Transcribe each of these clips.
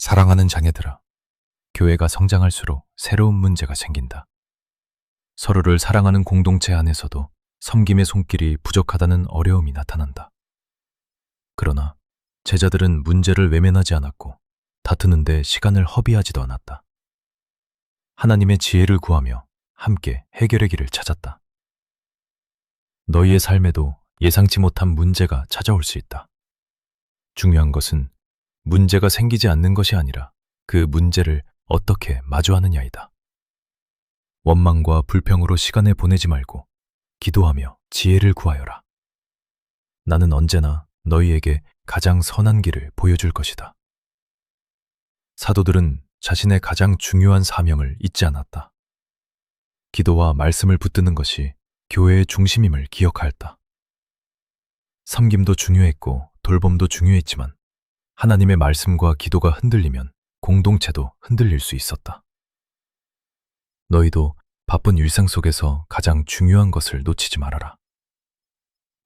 사랑하는 자녀들아, 교회가 성장할수록 새로운 문제가 생긴다. 서로를 사랑하는 공동체 안에서도 섬김의 손길이 부족하다는 어려움이 나타난다. 그러나 제자들은 문제를 외면하지 않았고 다투는데 시간을 허비하지도 않았다. 하나님의 지혜를 구하며 함께 해결의 길을 찾았다. 너희의 삶에도 예상치 못한 문제가 찾아올 수 있다. 중요한 것은 문제가 생기지 않는 것이 아니라 그 문제를 어떻게 마주하느냐이다. 원망과 불평으로 시간을 보내지 말고 기도하며 지혜를 구하여라. 나는 언제나 너희에게 가장 선한 길을 보여줄 것이다. 사도들은 자신의 가장 중요한 사명을 잊지 않았다. 기도와 말씀을 붙드는 것이 교회의 중심임을 기억하였다. 섬김도 중요했고 돌봄도 중요했지만 하나님의 말씀과 기도가 흔들리면 공동체도 흔들릴 수 있었다. 너희도 바쁜 일상 속에서 가장 중요한 것을 놓치지 말아라.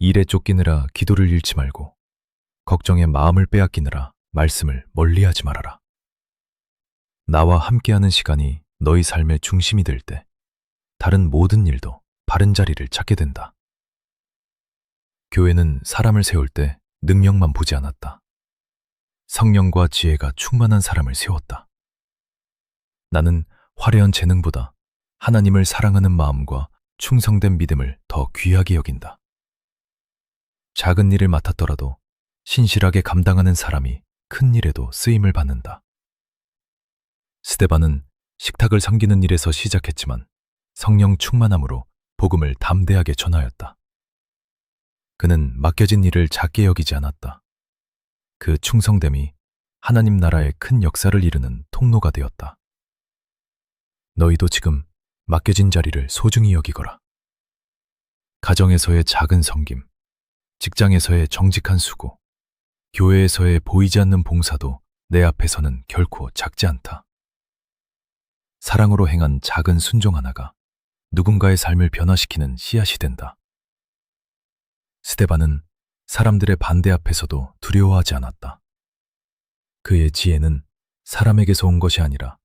일에 쫓기느라 기도를 잃지 말고 걱정에 마음을 빼앗기느라 말씀을 멀리하지 말아라. 나와 함께하는 시간이 너희 삶의 중심이 될 때 다른 모든 일도 바른 자리를 찾게 된다. 교회는 사람을 세울 때 능력만 보지 않았다. 성령과 지혜가 충만한 사람을 세웠다. 나는 화려한 재능보다 하나님을 사랑하는 마음과 충성된 믿음을 더 귀하게 여긴다. 작은 일을 맡았더라도 신실하게 감당하는 사람이 큰 일에도 쓰임을 받는다. 스데반은 식탁을 섬기는 일에서 시작했지만 성령 충만함으로 복음을 담대하게 전하였다. 그는 맡겨진 일을 작게 여기지 않았다. 그 충성됨이 하나님 나라의 큰 역사를 이루는 통로가 되었다. 너희도 지금 맡겨진 자리를 소중히 여기거라. 가정에서의 작은 섬김, 직장에서의 정직한 수고, 교회에서의 보이지 않는 봉사도 내 앞에서는 결코 작지 않다. 사랑으로 행한 작은 순종 하나가 누군가의 삶을 변화시키는 씨앗이 된다. 스데반은 사람들의 반대 앞에서도 두려워하지 않았다. 그의 지혜는 사람에게서 온 것이 아니라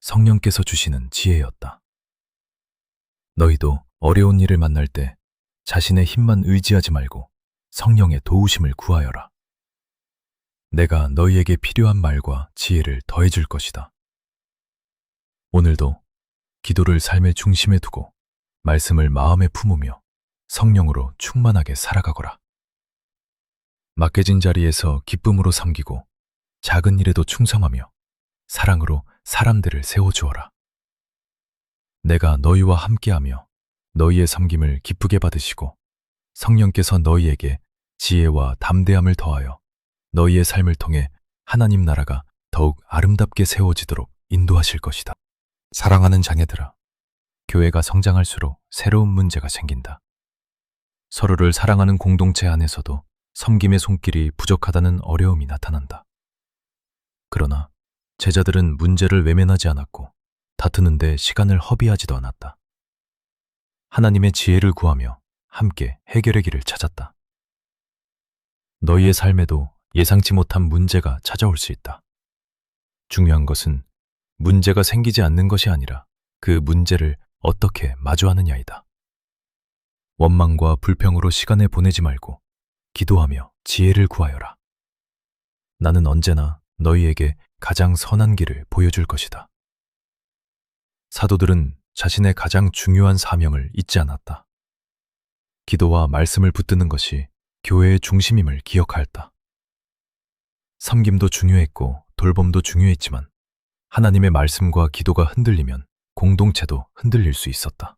성령께서 주시는 지혜였다. 너희도 어려운 일을 만날 때 자신의 힘만 의지하지 말고 성령의 도우심을 구하여라. 내가 너희에게 필요한 말과 지혜를 더해줄 것이다. 오늘도 기도를 삶의 중심에 두고 말씀을 마음에 품으며 성령으로 충만하게 살아가거라. 맡겨진 자리에서 기쁨으로 섬기고 작은 일에도 충성하며 사랑으로 사람들을 세워주어라. 내가 너희와 함께하며 너희의 섬김을 기쁘게 받으시고 성령께서 너희에게 지혜와 담대함을 더하여 너희의 삶을 통해 하나님 나라가 더욱 아름답게 세워지도록 인도하실 것이다. 사랑하는 자녀들아, 교회가 성장할수록 새로운 문제가 생긴다. 서로를 사랑하는 공동체 안에서도 섬김의 손길이 부족하다는 어려움이 나타난다. 그러나 제자들은 문제를 외면하지 않았고 다투는데 시간을 허비하지도 않았다. 하나님의 지혜를 구하며 함께 해결의 길을 찾았다. 너희의 삶에도 예상치 못한 문제가 찾아올 수 있다. 중요한 것은 문제가 생기지 않는 것이 아니라 그 문제를 어떻게 마주하느냐이다. 원망과 불평으로 시간을 보내지 말고 기도하며 지혜를 구하여라. 나는 언제나 너희에게 가장 선한 길을 보여줄 것이다. 사도들은 자신의 가장 중요한 사명을 잊지 않았다. 기도와 말씀을 붙드는 것이 교회의 중심임을 기억하였다. 섬김도 중요했고 돌봄도 중요했지만 하나님의 말씀과 기도가 흔들리면 공동체도 흔들릴 수 있었다.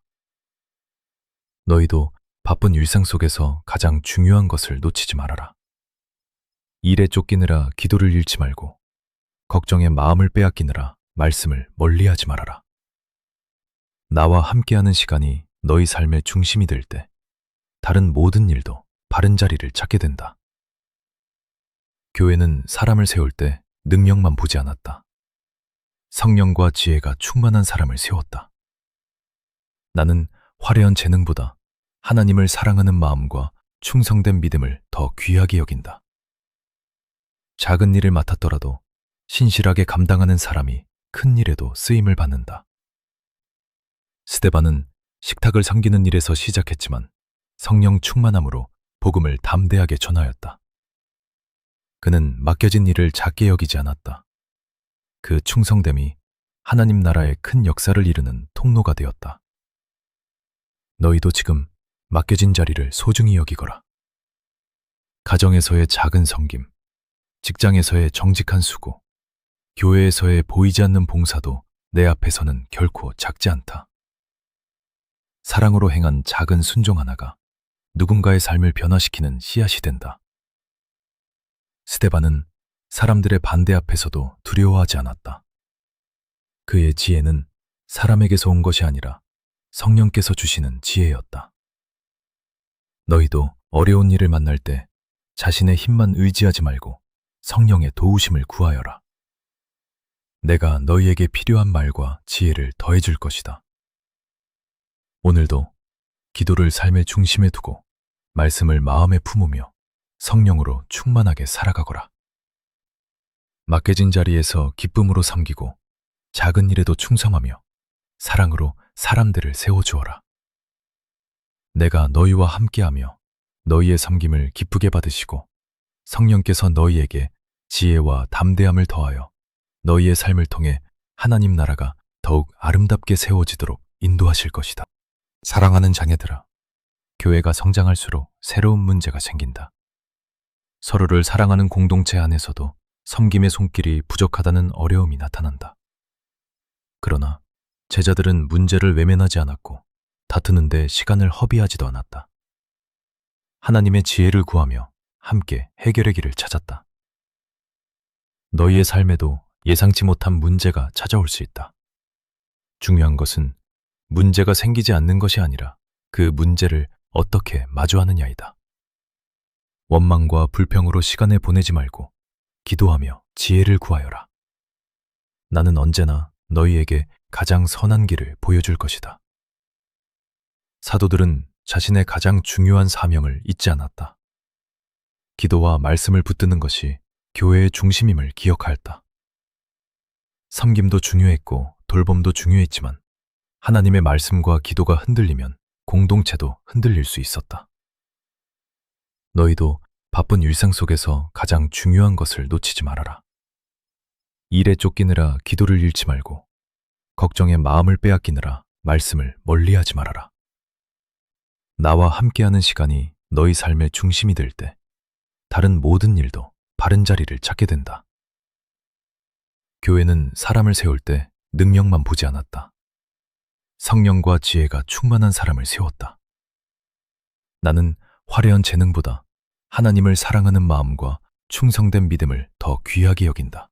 너희도 바쁜 일상 속에서 가장 중요한 것을 놓치지 말아라. 일에 쫓기느라 기도를 잃지 말고 걱정에 마음을 빼앗기느라 말씀을 멀리하지 말아라. 나와 함께하는 시간이 너희 삶의 중심이 될 때 다른 모든 일도 바른 자리를 찾게 된다. 교회는 사람을 세울 때 능력만 보지 않았다. 성령과 지혜가 충만한 사람을 세웠다. 나는 화려한 재능보다 하나님을 사랑하는 마음과 충성된 믿음을 더 귀하게 여긴다. 작은 일을 맡았더라도 신실하게 감당하는 사람이 큰 일에도 쓰임을 받는다. 스데반은 식탁을 섬기는 일에서 시작했지만 성령 충만함으로 복음을 담대하게 전하였다. 그는 맡겨진 일을 작게 여기지 않았다. 그 충성됨이 하나님 나라의 큰 역사를 이루는 통로가 되었다. 너희도 지금 맡겨진 자리를 소중히 여기거라. 가정에서의 작은 섬김, 직장에서의 정직한 수고, 교회에서의 보이지 않는 봉사도 내 앞에서는 결코 작지 않다. 사랑으로 행한 작은 순종 하나가 누군가의 삶을 변화시키는 씨앗이 된다. 스데반은 사람들의 반대 앞에서도 두려워하지 않았다. 그의 지혜는 사람에게서 온 것이 아니라 성령께서 주시는 지혜였다. 너희도 어려운 일을 만날 때 자신의 힘만 의지하지 말고 성령의 도우심을 구하여라. 내가 너희에게 필요한 말과 지혜를 더해줄 것이다. 오늘도 기도를 삶의 중심에 두고 말씀을 마음에 품으며 성령으로 충만하게 살아가거라. 맡겨진 자리에서 기쁨으로 섬기고 작은 일에도 충성하며 사랑으로 사람들을 세워주어라. 내가 너희와 함께하며 너희의 섬김을 기쁘게 받으시고 성령께서 너희에게 지혜와 담대함을 더하여 너희의 삶을 통해 하나님 나라가 더욱 아름답게 세워지도록 인도하실 것이다. 사랑하는 자녀들아, 교회가 성장할수록 새로운 문제가 생긴다. 서로를 사랑하는 공동체 안에서도 섬김의 손길이 부족하다는 어려움이 나타난다. 그러나 제자들은 문제를 외면하지 않았고 다투는데 시간을 허비하지도 않았다. 하나님의 지혜를 구하며 함께 해결의 길을 찾았다. 너희의 삶에도 예상치 못한 문제가 찾아올 수 있다. 중요한 것은 문제가 생기지 않는 것이 아니라 그 문제를 어떻게 마주하느냐이다. 원망과 불평으로 시간을 보내지 말고 기도하며 지혜를 구하여라. 나는 언제나 너희에게 가장 선한 길을 보여줄 것이다. 사도들은 자신의 가장 중요한 사명을 잊지 않았다. 기도와 말씀을 붙드는 것이 교회의 중심임을 기억하였다. 섬김도 중요했고 돌봄도 중요했지만 하나님의 말씀과 기도가 흔들리면 공동체도 흔들릴 수 있었다. 너희도 바쁜 일상 속에서 가장 중요한 것을 놓치지 말아라. 일에 쫓기느라 기도를 잃지 말고 걱정에 마음을 빼앗기느라 말씀을 멀리하지 말아라. 나와 함께하는 시간이 너희 삶의 중심이 될 때 다른 모든 일도 바른 자리를 찾게 된다. 교회는 사람을 세울 때 능력만 보지 않았다. 성령과 지혜가 충만한 사람을 세웠다. 나는 화려한 재능보다 하나님을 사랑하는 마음과 충성된 믿음을 더 귀하게 여긴다.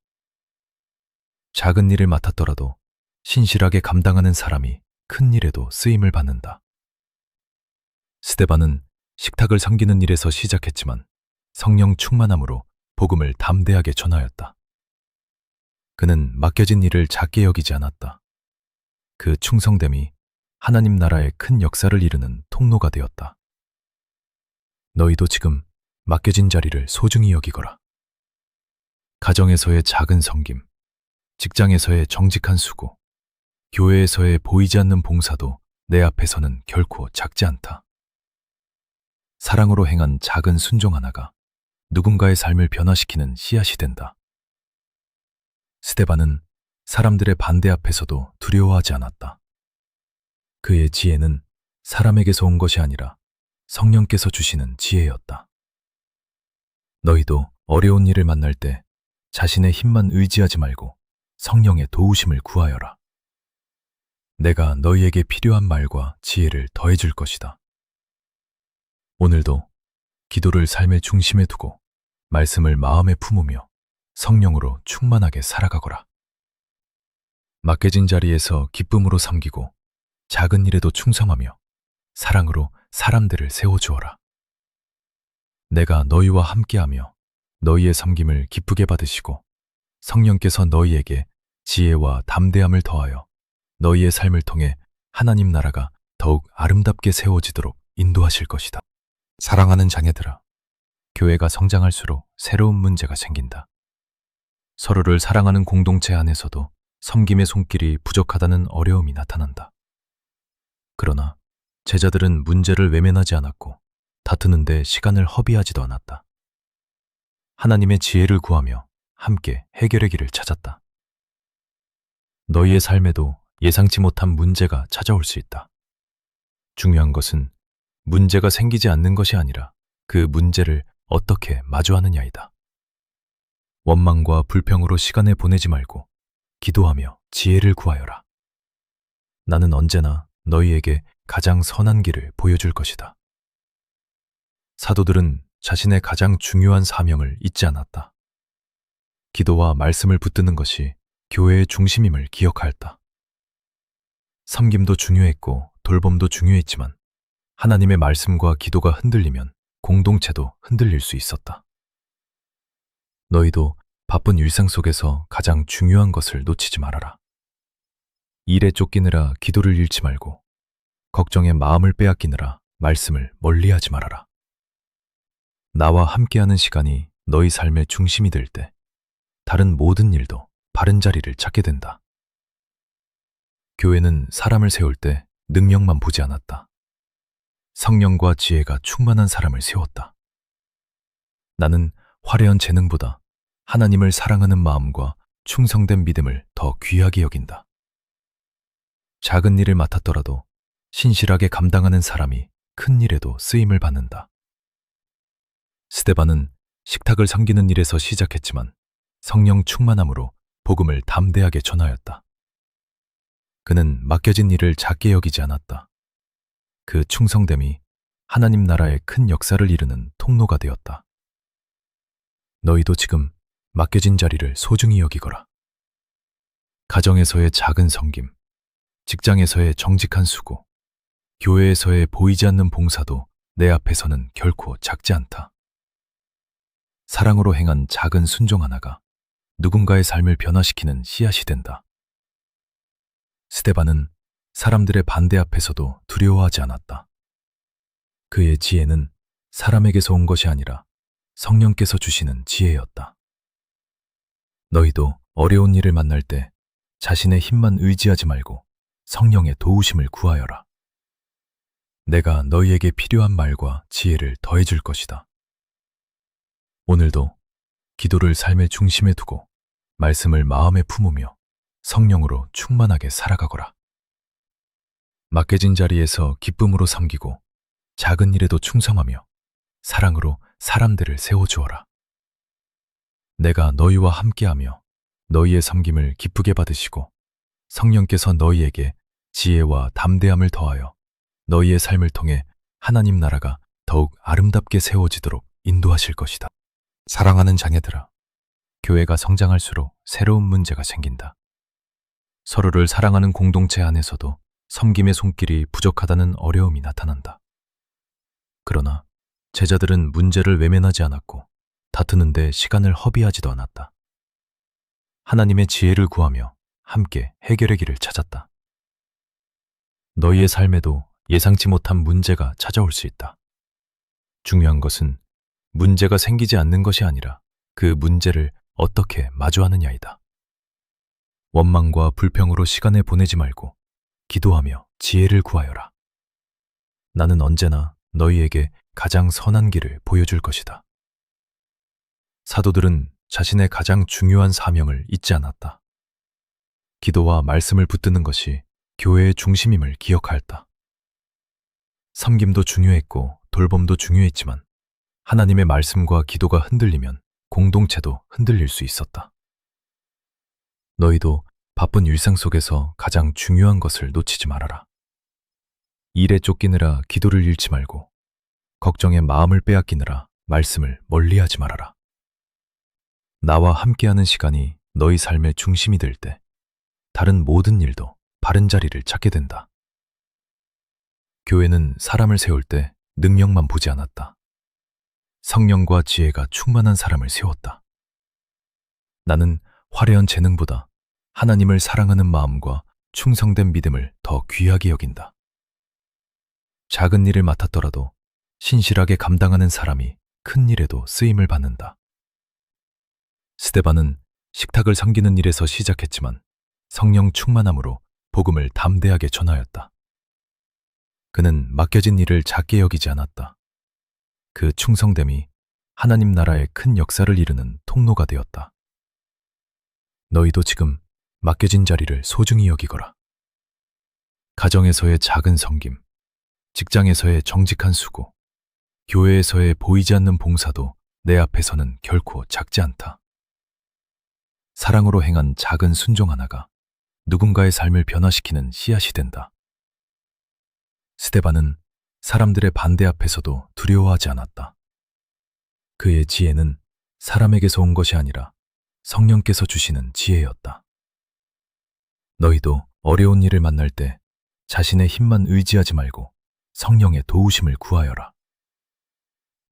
작은 일을 맡았더라도 신실하게 감당하는 사람이 큰 일에도 쓰임을 받는다. 스데반은 식탁을 섬기는 일에서 시작했지만 성령 충만함으로 복음을 담대하게 전하였다. 그는 맡겨진 일을 작게 여기지 않았다. 그 충성됨이 하나님 나라의 큰 역사를 이루는 통로가 되었다. 너희도 지금 맡겨진 자리를 소중히 여기거라. 가정에서의 작은 섬김, 직장에서의 정직한 수고, 교회에서의 보이지 않는 봉사도 내 앞에서는 결코 작지 않다. 사랑으로 행한 작은 순종 하나가 누군가의 삶을 변화시키는 씨앗이 된다. 스데반은 사람들의 반대 앞에서도 두려워하지 않았다. 그의 지혜는 사람에게서 온 것이 아니라 성령께서 주시는 지혜였다. 너희도 어려운 일을 만날 때 자신의 힘만 의지하지 말고 성령의 도우심을 구하여라. 내가 너희에게 필요한 말과 지혜를 더해줄 것이다. 오늘도 기도를 삶의 중심에 두고 말씀을 마음에 품으며 성령으로 충만하게 살아가거라. 맡겨진 자리에서 기쁨으로 섬기고 작은 일에도 충성하며 사랑으로 사람들을 세워주어라. 내가 너희와 함께하며 너희의 섬김을 기쁘게 받으시고 성령께서 너희에게 지혜와 담대함을 더하여 너희의 삶을 통해 하나님 나라가 더욱 아름답게 세워지도록 인도하실 것이다. 사랑하는 자녀들아, 교회가 성장할수록 새로운 문제가 생긴다. 서로를 사랑하는 공동체 안에서도 섬김의 손길이 부족하다는 어려움이 나타난다. 그러나 제자들은 문제를 외면하지 않았고 다투는데 시간을 허비하지도 않았다. 하나님의 지혜를 구하며 함께 해결의 길을 찾았다. 너희의 삶에도 예상치 못한 문제가 찾아올 수 있다. 중요한 것은 문제가 생기지 않는 것이 아니라 그 문제를 어떻게 마주하느냐이다. 원망과 불평으로 시간을 보내지 말고 기도하며 지혜를 구하여라. 나는 언제나 너희에게 가장 선한 길을 보여줄 것이다. 사도들은 자신의 가장 중요한 사명을 잊지 않았다. 기도와 말씀을 붙드는 것이 교회의 중심임을 기억하였다. 섬김도 중요했고 돌봄도 중요했지만 하나님의 말씀과 기도가 흔들리면 공동체도 흔들릴 수 있었다. 너희도 바쁜 일상 속에서 가장 중요한 것을 놓치지 말아라. 일에 쫓기느라 기도를 잃지 말고 걱정에 마음을 빼앗기느라 말씀을 멀리하지 말아라. 나와 함께하는 시간이 너희 삶의 중심이 될 때 다른 모든 일도 바른 자리를 찾게 된다. 교회는 사람을 세울 때 능력만 보지 않았다. 성령과 지혜가 충만한 사람을 세웠다. 나는 화려한 재능보다 하나님을 사랑하는 마음과 충성된 믿음을 더 귀하게 여긴다. 작은 일을 맡았더라도 신실하게 감당하는 사람이 큰 일에도 쓰임을 받는다. 스데반은 식탁을 섬기는 일에서 시작했지만 성령 충만함으로 복음을 담대하게 전하였다. 그는 맡겨진 일을 작게 여기지 않았다. 그 충성됨이 하나님 나라의 큰 역사를 이루는 통로가 되었다. 너희도 지금 맡겨진 자리를 소중히 여기거라. 가정에서의 작은 섬김, 직장에서의 정직한 수고, 교회에서의 보이지 않는 봉사도 내 앞에서는 결코 작지 않다. 사랑으로 행한 작은 순종 하나가 누군가의 삶을 변화시키는 씨앗이 된다. 스데반은 사람들의 반대 앞에서도 두려워하지 않았다. 그의 지혜는 사람에게서 온 것이 아니라 성령께서 주시는 지혜였다. 너희도 어려운 일을 만날 때 자신의 힘만 의지하지 말고 성령의 도우심을 구하여라. 내가 너희에게 필요한 말과 지혜를 더해줄 것이다. 오늘도 기도를 삶의 중심에 두고 말씀을 마음에 품으며 성령으로 충만하게 살아가거라. 맡겨진 자리에서 기쁨으로 섬기고 작은 일에도 충성하며 사랑으로 사람들을 세워주어라. 내가 너희와 함께하며 너희의 섬김을 기쁘게 받으시고 성령께서 너희에게 지혜와 담대함을 더하여 너희의 삶을 통해 하나님 나라가 더욱 아름답게 세워지도록 인도하실 것이다. 사랑하는 자녀들아, 교회가 성장할수록 새로운 문제가 생긴다. 서로를 사랑하는 공동체 안에서도 섬김의 손길이 부족하다는 어려움이 나타난다. 그러나 제자들은 문제를 외면하지 않았고 다투는데 시간을 허비하지도 않았다. 하나님의 지혜를 구하며 함께 해결의 길을 찾았다. 너희의 삶에도 예상치 못한 문제가 찾아올 수 있다. 중요한 것은 문제가 생기지 않는 것이 아니라 그 문제를 어떻게 마주하느냐이다. 원망과 불평으로 시간을 보내지 말고 기도하며 지혜를 구하여라. 나는 언제나 너희에게 가장 선한 길을 보여줄 것이다. 사도들은 자신의 가장 중요한 사명을 잊지 않았다. 기도와 말씀을 붙드는 것이 교회의 중심임을 기억하였다. 섬김도 중요했고 돌봄도 중요했지만 하나님의 말씀과 기도가 흔들리면 공동체도 흔들릴 수 있었다. 너희도 바쁜 일상 속에서 가장 중요한 것을 놓치지 말아라. 일에 쫓기느라 기도를 잃지 말고 걱정에 마음을 빼앗기느라 말씀을 멀리하지 말아라. 나와 함께하는 시간이 너희 삶의 중심이 될 때 다른 모든 일도 바른 자리를 찾게 된다. 교회는 사람을 세울 때 능력만 보지 않았다. 성령과 지혜가 충만한 사람을 세웠다. 나는 화려한 재능보다 하나님을 사랑하는 마음과 충성된 믿음을 더 귀하게 여긴다. 작은 일을 맡았더라도 신실하게 감당하는 사람이 큰 일에도 쓰임을 받는다. 스데반은 식탁을 섬기는 일에서 시작했지만 성령 충만함으로 복음을 담대하게 전하였다. 그는 맡겨진 일을 작게 여기지 않았다. 그 충성됨이 하나님 나라의 큰 역사를 이루는 통로가 되었다. 너희도 지금 맡겨진 자리를 소중히 여기거라. 가정에서의 작은 섬김, 직장에서의 정직한 수고, 교회에서의 보이지 않는 봉사도 내 앞에서는 결코 작지 않다. 사랑으로 행한 작은 순종 하나가 누군가의 삶을 변화시키는 씨앗이 된다. 스데반은 사람들의 반대 앞에서도 두려워하지 않았다. 그의 지혜는 사람에게서 온 것이 아니라 성령께서 주시는 지혜였다. 너희도 어려운 일을 만날 때 자신의 힘만 의지하지 말고 성령의 도우심을 구하여라.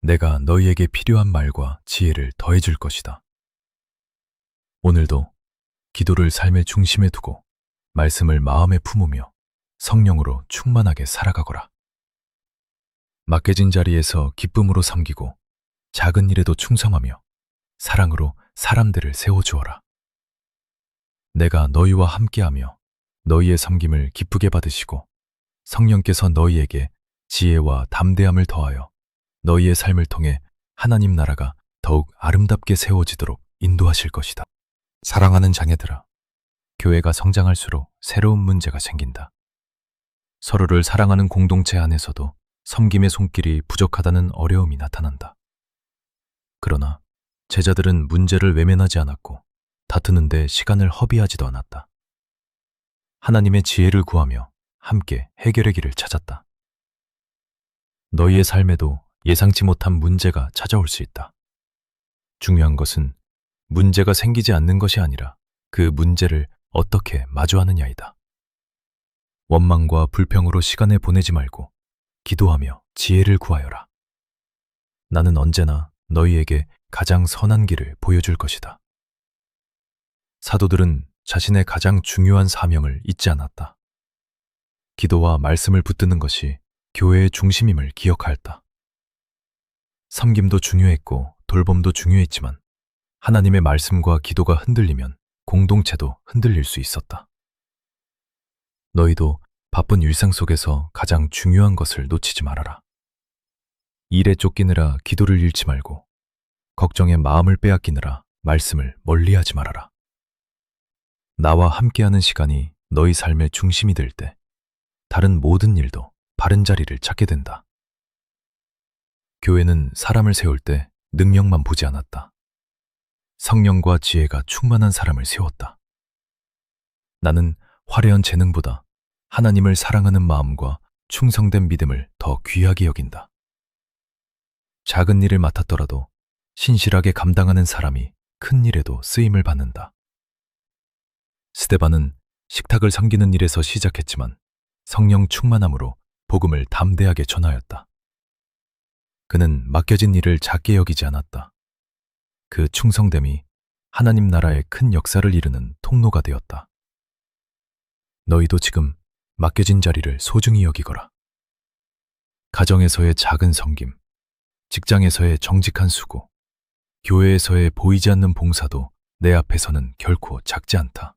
내가 너희에게 필요한 말과 지혜를 더해줄 것이다. 오늘도 기도를 삶의 중심에 두고 말씀을 마음에 품으며 성령으로 충만하게 살아가거라. 맡겨진 자리에서 기쁨으로 섬기고 작은 일에도 충성하며 사랑으로 사람들을 세워주어라. 내가 너희와 함께하며 너희의 섬김을 기쁘게 받으시고 성령께서 너희에게 지혜와 담대함을 더하여 너희의 삶을 통해 하나님 나라가 더욱 아름답게 세워지도록 인도하실 것이다. 사랑하는 자녀들아, 교회가 성장할수록 새로운 문제가 생긴다. 서로를 사랑하는 공동체 안에서도 섬김의 손길이 부족하다는 어려움이 나타난다. 그러나 제자들은 문제를 외면하지 않았고 다투는데 시간을 허비하지도 않았다. 하나님의 지혜를 구하며 함께 해결의 길을 찾았다. 너희의 삶에도 예상치 못한 문제가 찾아올 수 있다. 중요한 것은 문제가 생기지 않는 것이 아니라 그 문제를 어떻게 마주하느냐이다. 원망과 불평으로 시간을 보내지 말고 기도하며 지혜를 구하여라. 나는 언제나 너희에게 가장 선한 길을 보여줄 것이다. 사도들은 자신의 가장 중요한 사명을 잊지 않았다. 기도와 말씀을 붙드는 것이 교회의 중심임을 기억하였다. 섬김도 중요했고 돌봄도 중요했지만 하나님의 말씀과 기도가 흔들리면 공동체도 흔들릴 수 있었다. 너희도 바쁜 일상 속에서 가장 중요한 것을 놓치지 말아라. 일에 쫓기느라 기도를 잃지 말고 걱정에 마음을 빼앗기느라 말씀을 멀리하지 말아라. 나와 함께하는 시간이 너희 삶의 중심이 될 때 다른 모든 일도 바른 자리를 찾게 된다. 교회는 사람을 세울 때 능력만 보지 않았다. 성령과 지혜가 충만한 사람을 세웠다. 나는 화려한 재능보다 하나님을 사랑하는 마음과 충성된 믿음을 더 귀하게 여긴다. 작은 일을 맡았더라도 신실하게 감당하는 사람이 큰 일에도 쓰임을 받는다. 스데반은 식탁을 섬기는 일에서 시작했지만 성령 충만함으로 복음을 담대하게 전하였다. 그는 맡겨진 일을 작게 여기지 않았다. 그 충성됨이 하나님 나라의 큰 역사를 이루는 통로가 되었다. 너희도 지금 맡겨진 자리를 소중히 여기거라. 가정에서의 작은 섬김, 직장에서의 정직한 수고, 교회에서의 보이지 않는 봉사도 내 앞에서는 결코 작지 않다.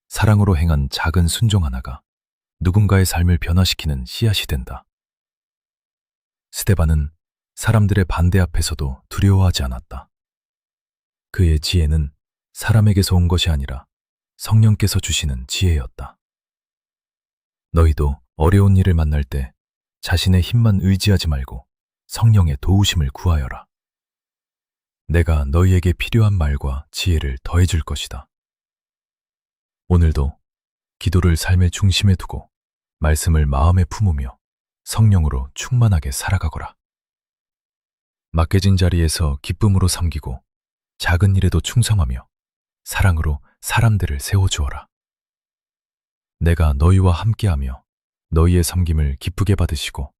사랑으로 행한 작은 순종 하나가 누군가의 삶을 변화시키는 씨앗이 된다. 스데반은 사람들의 반대 앞에서도 두려워하지 않았다. 그의 지혜는 사람에게서 온 것이 아니라 성령께서 주시는 지혜였다. 너희도 어려운 일을 만날 때 자신의 힘만 의지하지 말고 성령의 도우심을 구하여라. 내가 너희에게 필요한 말과 지혜를 더해줄 것이다. 오늘도 기도를 삶의 중심에 두고 말씀을 마음에 품으며 성령으로 충만하게 살아가거라. 맡겨진 자리에서 기쁨으로 섬기고 작은 일에도 충성하며 사랑으로 사람들을 세워주어라. 내가 너희와 함께하며 너희의 섬김을 기쁘게 받으시고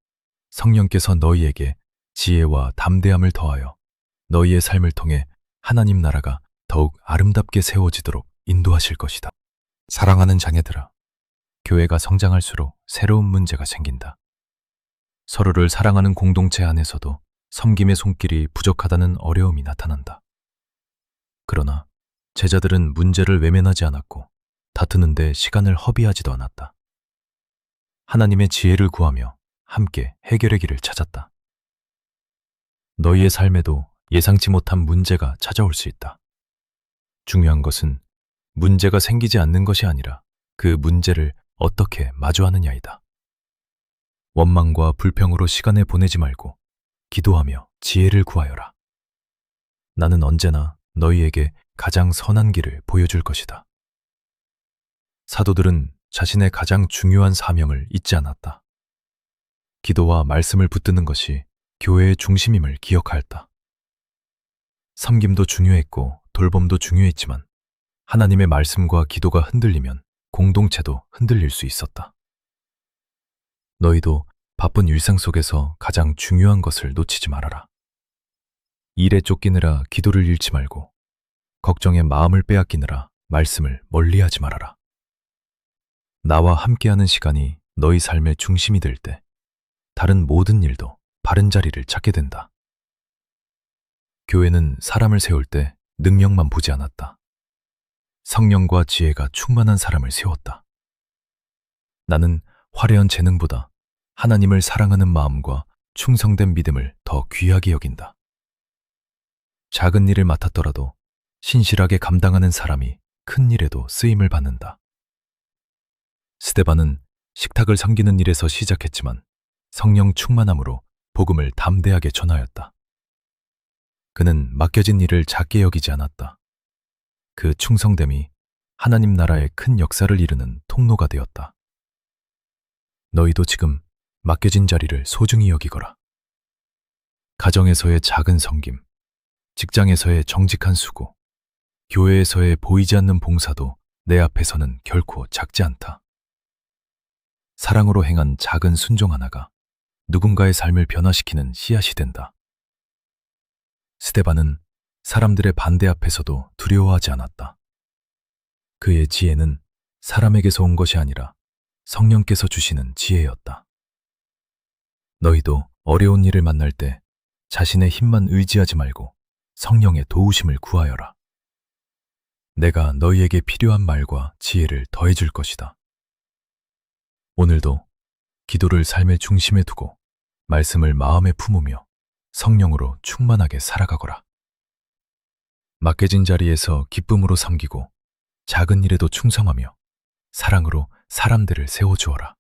성령께서 너희에게 지혜와 담대함을 더하여 너희의 삶을 통해 하나님 나라가 더욱 아름답게 세워지도록 인도하실 것이다. 사랑하는 자녀들아, 교회가 성장할수록 새로운 문제가 생긴다. 서로를 사랑하는 공동체 안에서도 섬김의 손길이 부족하다는 어려움이 나타난다. 그러나 제자들은 문제를 외면하지 않았고 다투는데 시간을 허비하지도 않았다. 하나님의 지혜를 구하며 함께 해결의 길을 찾았다. 너희의 삶에도 예상치 못한 문제가 찾아올 수 있다. 중요한 것은 문제가 생기지 않는 것이 아니라 그 문제를 어떻게 마주하느냐이다. 원망과 불평으로 시간을 보내지 말고 기도하며 지혜를 구하여라. 나는 언제나 너희에게 가장 선한 길을 보여줄 것이다. 사도들은 자신의 가장 중요한 사명을 잊지 않았다. 기도와 말씀을 붙드는 것이 교회의 중심임을 기억하였다. 섬김도 중요했고 돌봄도 중요했지만 하나님의 말씀과 기도가 흔들리면 공동체도 흔들릴 수 있었다. 너희도 바쁜 일상 속에서 가장 중요한 것을 놓치지 말아라. 일에 쫓기느라 기도를 잃지 말고 걱정에 마음을 빼앗기느라 말씀을 멀리하지 말아라. 나와 함께하는 시간이 너희 삶의 중심이 될 때 다른 모든 일도 바른 자리를 찾게 된다. 교회는 사람을 세울 때 능력만 보지 않았다. 성령과 지혜가 충만한 사람을 세웠다. 나는 화려한 재능보다 하나님을 사랑하는 마음과 충성된 믿음을 더 귀하게 여긴다. 작은 일을 맡았더라도 신실하게 감당하는 사람이 큰 일에도 쓰임을 받는다. 스데반은 식탁을 섬기는 일에서 시작했지만 성령 충만함으로 복음을 담대하게 전하였다. 그는 맡겨진 일을 작게 여기지 않았다. 그 충성됨이 하나님 나라의 큰 역사를 이루는 통로가 되었다. 너희도 지금 맡겨진 자리를 소중히 여기거라. 가정에서의 작은 섬김, 직장에서의 정직한 수고, 교회에서의 보이지 않는 봉사도 내 앞에서는 결코 작지 않다. 사랑으로 행한 작은 순종 하나가 누군가의 삶을 변화시키는 씨앗이 된다. 스데반은 사람들의 반대 앞에서도 두려워하지 않았다. 그의 지혜는 사람에게서 온 것이 아니라 성령께서 주시는 지혜였다. 너희도 어려운 일을 만날 때 자신의 힘만 의지하지 말고 성령의 도우심을 구하여라. 내가 너희에게 필요한 말과 지혜를 더해줄 것이다. 오늘도 기도를 삶의 중심에 두고 말씀을 마음에 품으며 성령으로 충만하게 살아가거라. 맡겨진 자리에서 기쁨으로 섬기고 작은 일에도 충성하며 사랑으로 사람들을 세워주어라.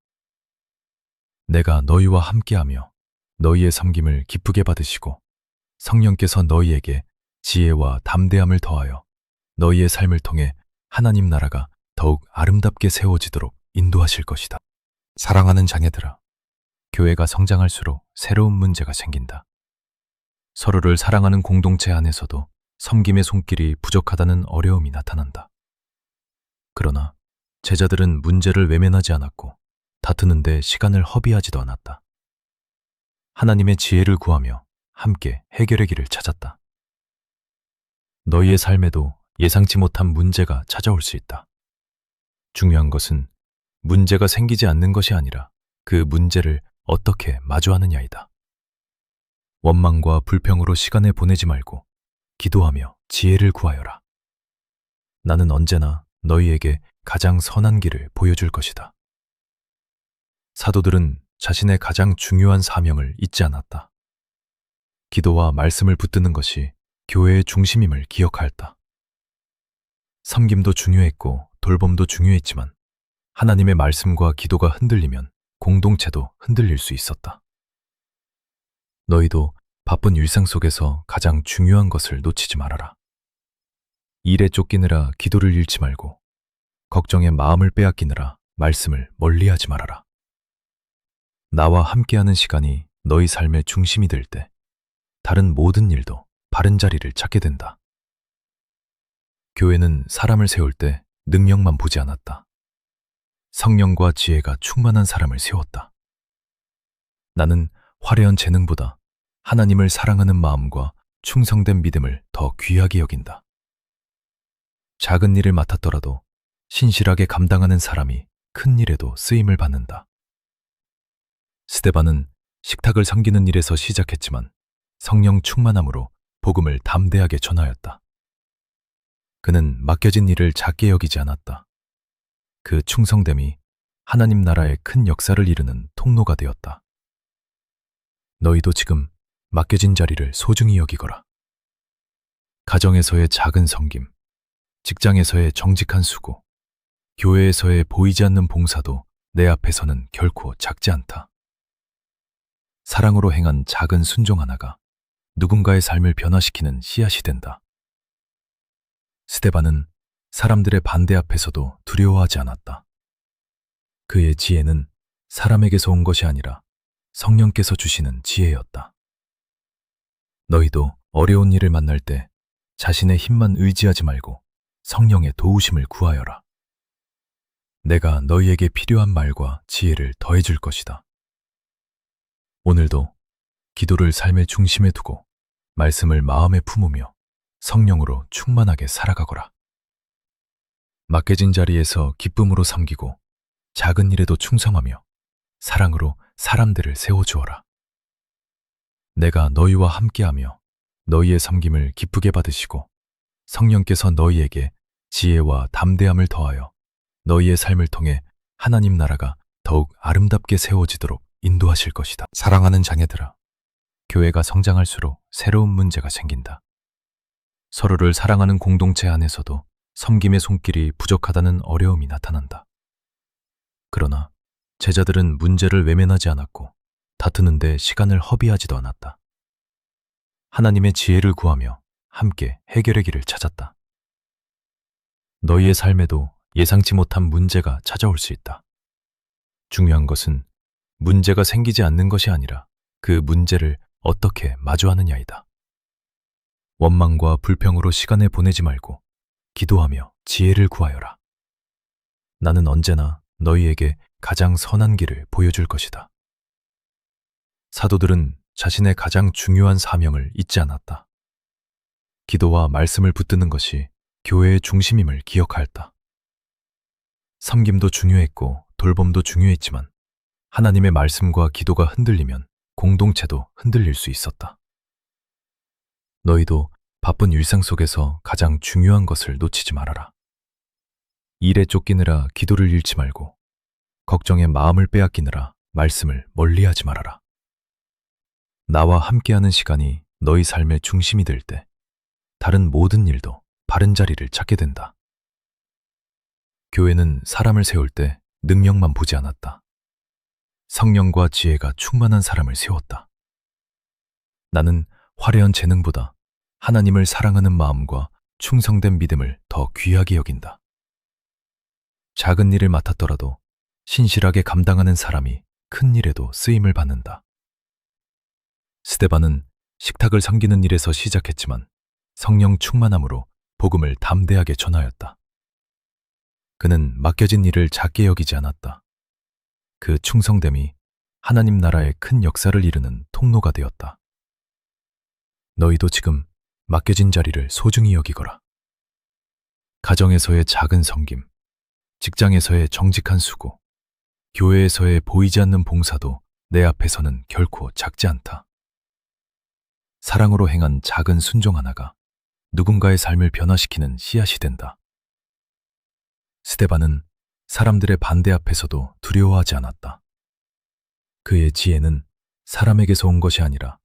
내가 너희와 함께하며 너희의 섬김을 기쁘게 받으시고 성령께서 너희에게 지혜와 담대함을 더하여 너희의 삶을 통해 하나님 나라가 더욱 아름답게 세워지도록 인도하실 것이다. 사랑하는 자녀들아, 교회가 성장할수록 새로운 문제가 생긴다. 서로를 사랑하는 공동체 안에서도 섬김의 손길이 부족하다는 어려움이 나타난다. 그러나 제자들은 문제를 외면하지 않았고 다투는데 시간을 허비하지도 않았다. 하나님의 지혜를 구하며 함께 해결의 길을 찾았다. 너희의 삶에도 예상치 못한 문제가 찾아올 수 있다. 중요한 것은 문제가 생기지 않는 것이 아니라 그 문제를 어떻게 마주하느냐이다. 원망과 불평으로 시간을 보내지 말고 기도하며 지혜를 구하여라. 나는 언제나 너희에게 가장 선한 길을 보여줄 것이다. 사도들은 자신의 가장 중요한 사명을 잊지 않았다. 기도와 말씀을 붙드는 것이 교회의 중심임을 기억하였다. 섬김도 중요했고 돌봄도 중요했지만 하나님의 말씀과 기도가 흔들리면 공동체도 흔들릴 수 있었다. 너희도 바쁜 일상 속에서 가장 중요한 것을 놓치지 말아라. 일에 쫓기느라 기도를 잃지 말고 걱정에 마음을 빼앗기느라 말씀을 멀리하지 말아라. 나와 함께하는 시간이 너희 삶의 중심이 될 때 다른 모든 일도 바른 자리를 찾게 된다. 교회는 사람을 세울 때 능력만 보지 않았다. 성령과 지혜가 충만한 사람을 세웠다. 나는 화려한 재능보다 하나님을 사랑하는 마음과 충성된 믿음을 더 귀하게 여긴다. 작은 일을 맡았더라도 신실하게 감당하는 사람이 큰 일에도 쓰임을 받는다. 스데반은 식탁을 섬기는 일에서 시작했지만 성령 충만함으로 복음을 담대하게 전하였다. 그는 맡겨진 일을 작게 여기지 않았다. 그 충성됨이 하나님 나라의 큰 역사를 이루는 통로가 되었다. 너희도 지금 맡겨진 자리를 소중히 여기거라. 가정에서의 작은 섬김, 직장에서의 정직한 수고, 교회에서의 보이지 않는 봉사도 내 앞에서는 결코 작지 않다. 사랑으로 행한 작은 순종 하나가 누군가의 삶을 변화시키는 씨앗이 된다. 스데반은 사람들의 반대 앞에서도 두려워하지 않았다. 그의 지혜는 사람에게서 온 것이 아니라 성령께서 주시는 지혜였다. 너희도 어려운 일을 만날 때 자신의 힘만 의지하지 말고 성령의 도우심을 구하여라. 내가 너희에게 필요한 말과 지혜를 더해줄 것이다. 오늘도 기도를 삶의 중심에 두고 말씀을 마음에 품으며 성령으로 충만하게 살아가거라. 맡겨진 자리에서 기쁨으로 섬기고 작은 일에도 충성하며 사랑으로 사람들을 세워주어라. 내가 너희와 함께하며 너희의 섬김을 기쁘게 받으시고 성령께서 너희에게 지혜와 담대함을 더하여 너희의 삶을 통해 하나님 나라가 더욱 아름답게 세워지도록 인도하실 것이다. 사랑하는 자녀들아, 교회가 성장할수록 새로운 문제가 생긴다. 서로를 사랑하는 공동체 안에서도 섬김의 손길이 부족하다는 어려움이 나타난다. 그러나 제자들은 문제를 외면하지 않았고 다투는데 시간을 허비하지도 않았다. 하나님의 지혜를 구하며 함께 해결의 길을 찾았다. 너희의 삶에도 예상치 못한 문제가 찾아올 수 있다. 중요한 것은 문제가 생기지 않는 것이 아니라 그 문제를 어떻게 마주하느냐이다. 원망과 불평으로 시간을 보내지 말고 기도하며 지혜를 구하여라. 나는 언제나 너희에게 가장 선한 길을 보여줄 것이다. 사도들은 자신의 가장 중요한 사명을 잊지 않았다. 기도와 말씀을 붙드는 것이 교회의 중심임을 기억하였다. 섬김도 중요했고 돌봄도 중요했지만 하나님의 말씀과 기도가 흔들리면 공동체도 흔들릴 수 있었다. 너희도 바쁜 일상 속에서 가장 중요한 것을 놓치지 말아라. 일에 쫓기느라 기도를 잃지 말고 걱정에 마음을 빼앗기느라 말씀을 멀리하지 말아라. 나와 함께하는 시간이 너희 삶의 중심이 될 때 다른 모든 일도 바른 자리를 찾게 된다. 교회는 사람을 세울 때 능력만 보지 않았다. 성령과 지혜가 충만한 사람을 세웠다. 나는 화려한 재능보다 하나님을 사랑하는 마음과 충성된 믿음을 더 귀하게 여긴다. 작은 일을 맡았더라도 신실하게 감당하는 사람이 큰 일에도 쓰임을 받는다. 스데반은 식탁을 섬기는 일에서 시작했지만 성령 충만함으로 복음을 담대하게 전하였다. 그는 맡겨진 일을 작게 여기지 않았다. 그 충성됨이 하나님 나라의 큰 역사를 이루는 통로가 되었다. 너희도 지금 맡겨진 자리를 소중히 여기거라. 가정에서의 작은 섬김, 직장에서의 정직한 수고, 교회에서의 보이지 않는 봉사도 내 앞에서는 결코 작지 않다. 사랑으로 행한 작은 순종 하나가 누군가의 삶을 변화시키는 씨앗이 된다. 스데반은 사람들의 반대 앞에서도 두려워하지 않았다. 그의 지혜는 사람에게서 온 것이 아니라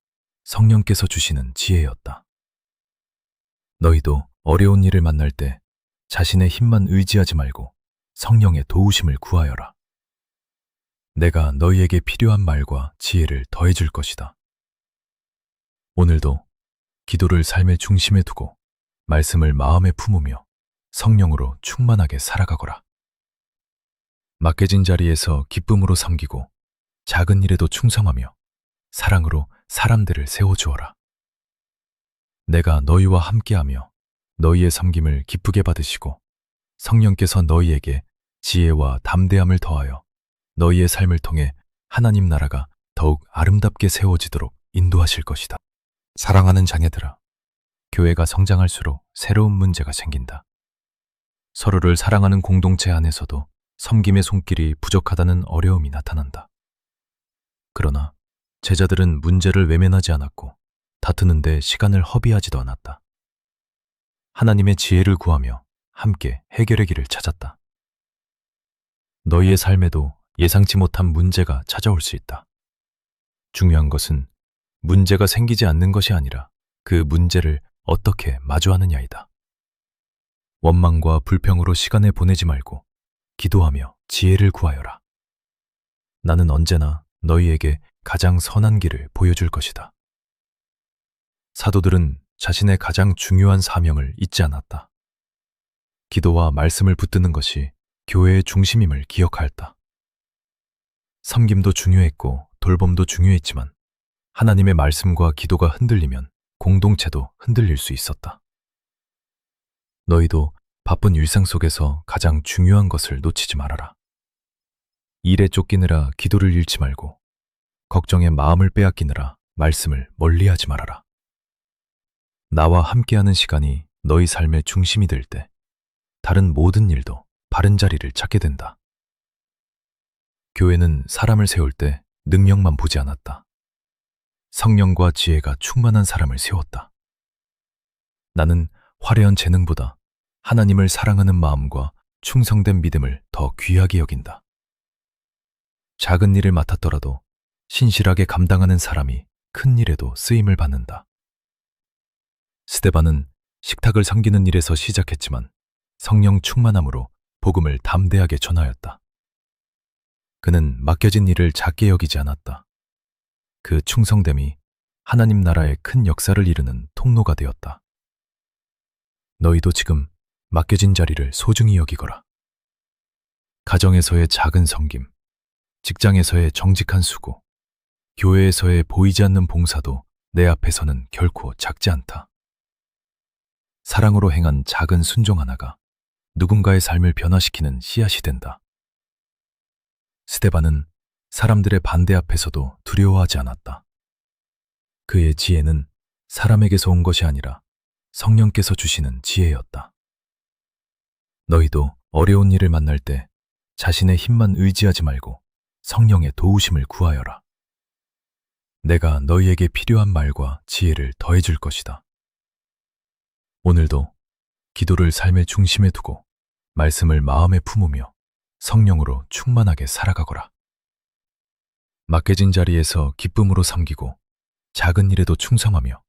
성령께서 주시는 지혜였다. 너희도 어려운 일을 만날 때 자신의 힘만 의지하지 말고 성령의 도우심을 구하여라. 내가 너희에게 필요한 말과 지혜를 더해줄 것이다. 오늘도 기도를 삶의 중심에 두고 말씀을 마음에 품으며 성령으로 충만하게 살아가거라. 맡겨진 자리에서 기쁨으로 섬기고 작은 일에도 충성하며 사랑으로 사람들을 세워주어라. 내가 너희와 함께하며 너희의 섬김을 기쁘게 받으시고 성령께서 너희에게 지혜와 담대함을 더하여 너희의 삶을 통해 하나님 나라가 더욱 아름답게 세워지도록 인도하실 것이다. 사랑하는 자녀들아, 교회가 성장할수록 새로운 문제가 생긴다. 서로를 사랑하는 공동체 안에서도 섬김의 손길이 부족하다는 어려움이 나타난다. 그러나 제자들은 문제를 외면하지 않았고 다투는데 시간을 허비하지도 않았다. 하나님의 지혜를 구하며 함께 해결의 길을 찾았다. 너희의 삶에도 예상치 못한 문제가 찾아올 수 있다. 중요한 것은 문제가 생기지 않는 것이 아니라 그 문제를 어떻게 마주하느냐이다. 원망과 불평으로 시간을 보내지 말고 기도하며 지혜를 구하여라. 나는 언제나 너희에게 가장 선한 길을 보여줄 것이다. 사도들은 자신의 가장 중요한 사명을 잊지 않았다. 기도와 말씀을 붙드는 것이 교회의 중심임을 기억하였다. 섬김도 중요했고 돌봄도 중요했지만 하나님의 말씀과 기도가 흔들리면 공동체도 흔들릴 수 있었다. 너희도 바쁜 일상 속에서 가장 중요한 것을 놓치지 말아라. 일에 쫓기느라 기도를 잃지 말고 걱정에 마음을 빼앗기느라 말씀을 멀리하지 말아라. 나와 함께하는 시간이 너희 삶의 중심이 될 때 다른 모든 일도 바른 자리를 찾게 된다. 교회는 사람을 세울 때 능력만 보지 않았다. 성령과 지혜가 충만한 사람을 세웠다. 나는 화려한 재능보다 하나님을 사랑하는 마음과 충성된 믿음을 더 귀하게 여긴다. 작은 일을 맡았더라도 신실하게 감당하는 사람이 큰 일에도 쓰임을 받는다. 스데반은 식탁을 섬기는 일에서 시작했지만 성령 충만함으로 복음을 담대하게 전하였다. 그는 맡겨진 일을 작게 여기지 않았다. 그 충성됨이 하나님 나라의 큰 역사를 이루는 통로가 되었다. 너희도 지금 맡겨진 자리를 소중히 여기거라. 가정에서의 작은 섬김, 직장에서의 정직한 수고, 교회에서의 보이지 않는 봉사도 내 앞에서는 결코 작지 않다. 사랑으로 행한 작은 순종 하나가 누군가의 삶을 변화시키는 씨앗이 된다. 스데반은 사람들의 반대 앞에서도 두려워하지 않았다. 그의 지혜는 사람에게서 온 것이 아니라 성령께서 주시는 지혜였다. 너희도 어려운 일을 만날 때 자신의 힘만 의지하지 말고 성령의 도우심을 구하여라. 내가 너희에게 필요한 말과 지혜를 더해줄 것이다. 오늘도 기도를 삶의 중심에 두고 말씀을 마음에 품으며 성령으로 충만하게 살아가거라. 맡겨진 자리에서 기쁨으로 섬기고 작은 일에도 충성하며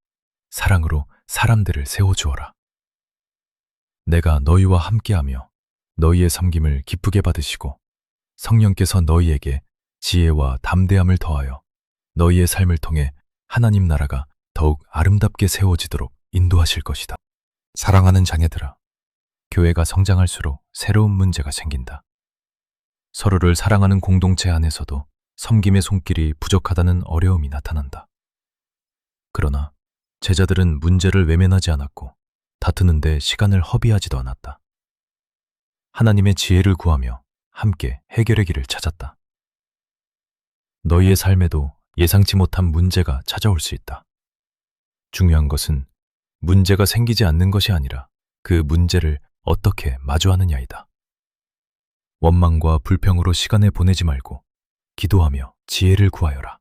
사랑으로 사람들을 세워주어라. 내가 너희와 함께하며 너희의 섬김을 기쁘게 받으시고 성령께서 너희에게 지혜와 담대함을 더하여 너희의 삶을 통해 하나님 나라가 더욱 아름답게 세워지도록 인도하실 것이다. 사랑하는 자녀들아, 교회가 성장할수록 새로운 문제가 생긴다. 서로를 사랑하는 공동체 안에서도 섬김의 손길이 부족하다는 어려움이 나타난다. 그러나 제자들은 문제를 외면하지 않았고 다투는데 시간을 허비하지도 않았다. 하나님의 지혜를 구하며 함께 해결의 길을 찾았다. 너희의 삶에도 예상치 못한 문제가 찾아올 수 있다. 중요한 것은 문제가 생기지 않는 것이 아니라 그 문제를 어떻게 마주하느냐이다. 원망과 불평으로 시간을 보내지 말고 기도하며 지혜를 구하여라.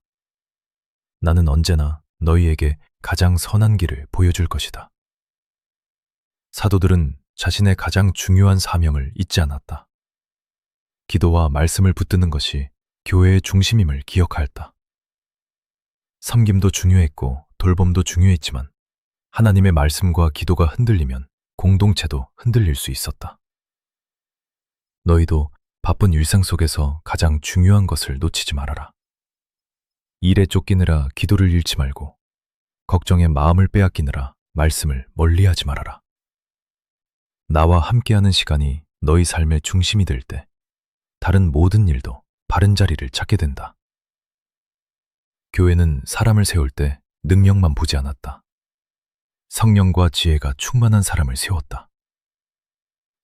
나는 언제나 너희에게 가장 선한 길을 보여줄 것이다. 사도들은 자신의 가장 중요한 사명을 잊지 않았다. 기도와 말씀을 붙드는 것이 교회의 중심임을 기억하였다. 섬김도 중요했고 돌봄도 중요했지만 하나님의 말씀과 기도가 흔들리면 공동체도 흔들릴 수 있었다. 너희도 바쁜 일상 속에서 가장 중요한 것을 놓치지 말아라. 일에 쫓기느라 기도를 잃지 말고 걱정에 마음을 빼앗기느라 말씀을 멀리하지 말아라. 나와 함께하는 시간이 너희 삶의 중심이 될 때 다른 모든 일도 바른 자리를 찾게 된다. 교회는 사람을 세울 때 능력만 보지 않았다. 성령과 지혜가 충만한 사람을 세웠다.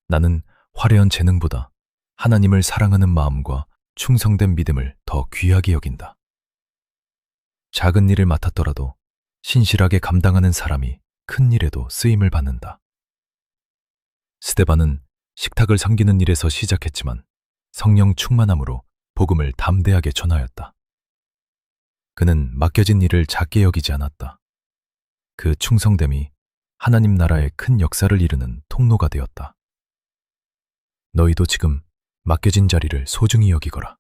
나는 화려한 재능보다 하나님을 사랑하는 마음과 충성된 믿음을 더 귀하게 여긴다. 작은 일을 맡았더라도 신실하게 감당하는 사람이 큰 일에도 쓰임을 받는다. 스데반은 식탁을 섬기는 일에서 시작했지만 성령 충만함으로 복음을 담대하게 전하였다. 그는 맡겨진 일을 작게 여기지 않았다. 그 충성됨이 하나님 나라의 큰 역사를 이루는 통로가 되었다. 너희도 지금 맡겨진 자리를 소중히 여기거라.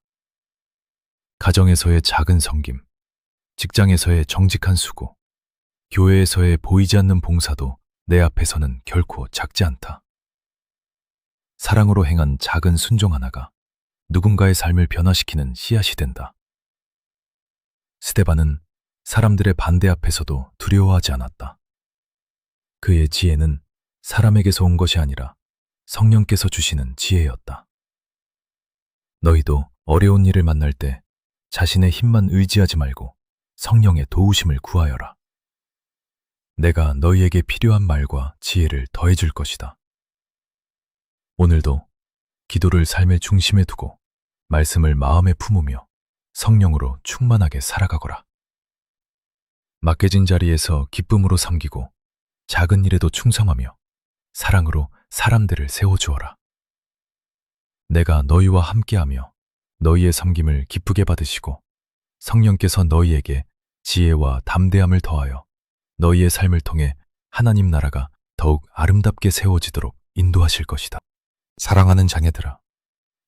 가정에서의 작은 섬김, 직장에서의 정직한 수고, 교회에서의 보이지 않는 봉사도 내 앞에서는 결코 작지 않다. 사랑으로 행한 작은 순종 하나가 누군가의 삶을 변화시키는 씨앗이 된다. 스데반은 사람들의 반대 앞에서도 두려워하지 않았다. 그의 지혜는 사람에게서 온 것이 아니라 성령께서 주시는 지혜였다. 너희도 어려운 일을 만날 때 자신의 힘만 의지하지 말고 성령의 도우심을 구하여라. 내가 너희에게 필요한 말과 지혜를 더해줄 것이다. 오늘도 기도를 삶의 중심에 두고 말씀을 마음에 품으며 성령으로 충만하게 살아가거라. 맡겨진 자리에서 기쁨으로 섬기고 작은 일에도 충성하며 사랑으로 사람들을 세워주어라. 내가 너희와 함께하며 너희의 섬김을 기쁘게 받으시고 성령께서 너희에게 지혜와 담대함을 더하여 너희의 삶을 통해 하나님 나라가 더욱 아름답게 세워지도록 인도하실 것이다. 사랑하는 자녀들아,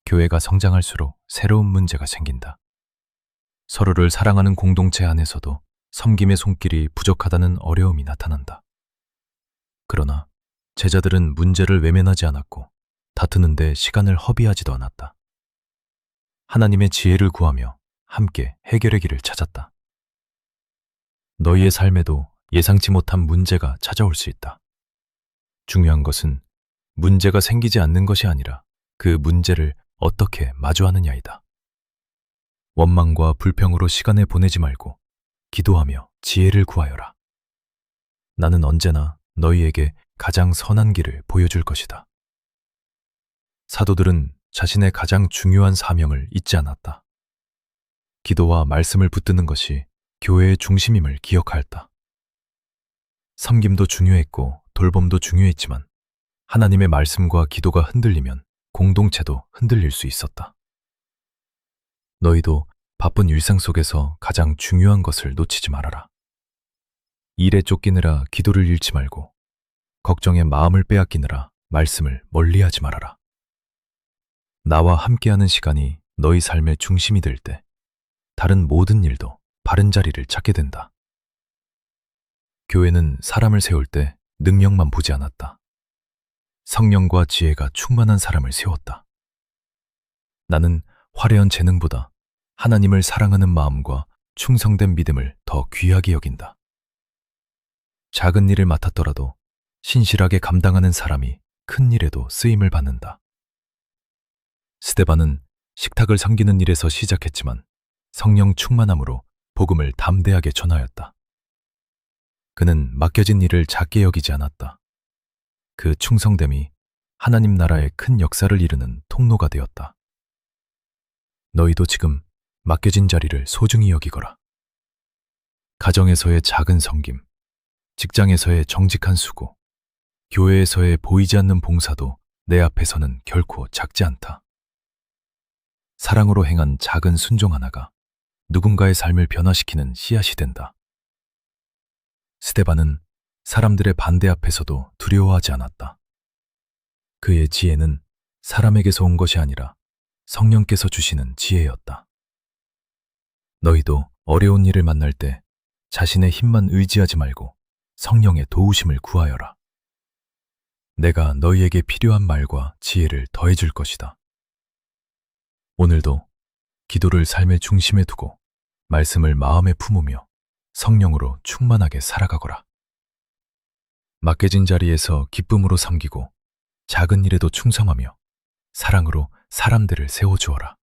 교회가 성장할수록 새로운 문제가 생긴다. 서로를 사랑하는 공동체 안에서도 섬김의 손길이 부족하다는 어려움이 나타난다. 그러나 제자들은 문제를 외면하지 않았고 다투는데 시간을 허비하지도 않았다. 하나님의 지혜를 구하며 함께 해결의 길을 찾았다. 너희의 삶에도 예상치 못한 문제가 찾아올 수 있다. 중요한 것은 문제가 생기지 않는 것이 아니라 그 문제를 어떻게 마주하느냐이다. 원망과 불평으로 시간을 보내지 말고 기도하며 지혜를 구하여라. 나는 언제나 너희에게 가장 선한 길을 보여줄 것이다. 사도들은 자신의 가장 중요한 사명을 잊지 않았다. 기도와 말씀을 붙드는 것이 교회의 중심임을 기억하였다. 섬김도 중요했고 돌봄도 중요했지만 하나님의 말씀과 기도가 흔들리면 공동체도 흔들릴 수 있었다. 너희도 바쁜 일상 속에서 가장 중요한 것을 놓치지 말아라. 일에 쫓기느라 기도를 잃지 말고 걱정에 마음을 빼앗기느라 말씀을 멀리하지 말아라. 나와 함께하는 시간이 너희 삶의 중심이 될 때 다른 모든 일도 바른 자리를 찾게 된다. 교회는 사람을 세울 때 능력만 보지 않았다. 성령과 지혜가 충만한 사람을 세웠다. 나는 화려한 재능보다 하나님을 사랑하는 마음과 충성된 믿음을 더 귀하게 여긴다. 작은 일을 맡았더라도 신실하게 감당하는 사람이 큰 일에도 쓰임을 받는다. 스데반은 식탁을 섬기는 일에서 시작했지만 성령 충만함으로 복음을 담대하게 전하였다. 그는 맡겨진 일을 작게 여기지 않았다. 그 충성됨이 하나님 나라의 큰 역사를 이루는 통로가 되었다. 너희도 지금 맡겨진 자리를 소중히 여기거라. 가정에서의 작은 섬김, 직장에서의 정직한 수고, 교회에서의 보이지 않는 봉사도 내 앞에서는 결코 작지 않다. 사랑으로 행한 작은 순종 하나가 누군가의 삶을 변화시키는 씨앗이 된다. 스데반은 사람들의 반대 앞에서도 두려워하지 않았다. 그의 지혜는 사람에게서 온 것이 아니라 성령께서 주시는 지혜였다. 너희도 어려운 일을 만날 때 자신의 힘만 의지하지 말고 성령의 도우심을 구하여라. 내가 너희에게 필요한 말과 지혜를 더해줄 것이다. 오늘도 기도를 삶의 중심에 두고 말씀을 마음에 품으며 성령으로 충만하게 살아가거라. 맡겨진 자리에서 기쁨으로 섬기고 작은 일에도 충성하며 사랑으로 사람들을 세워주어라.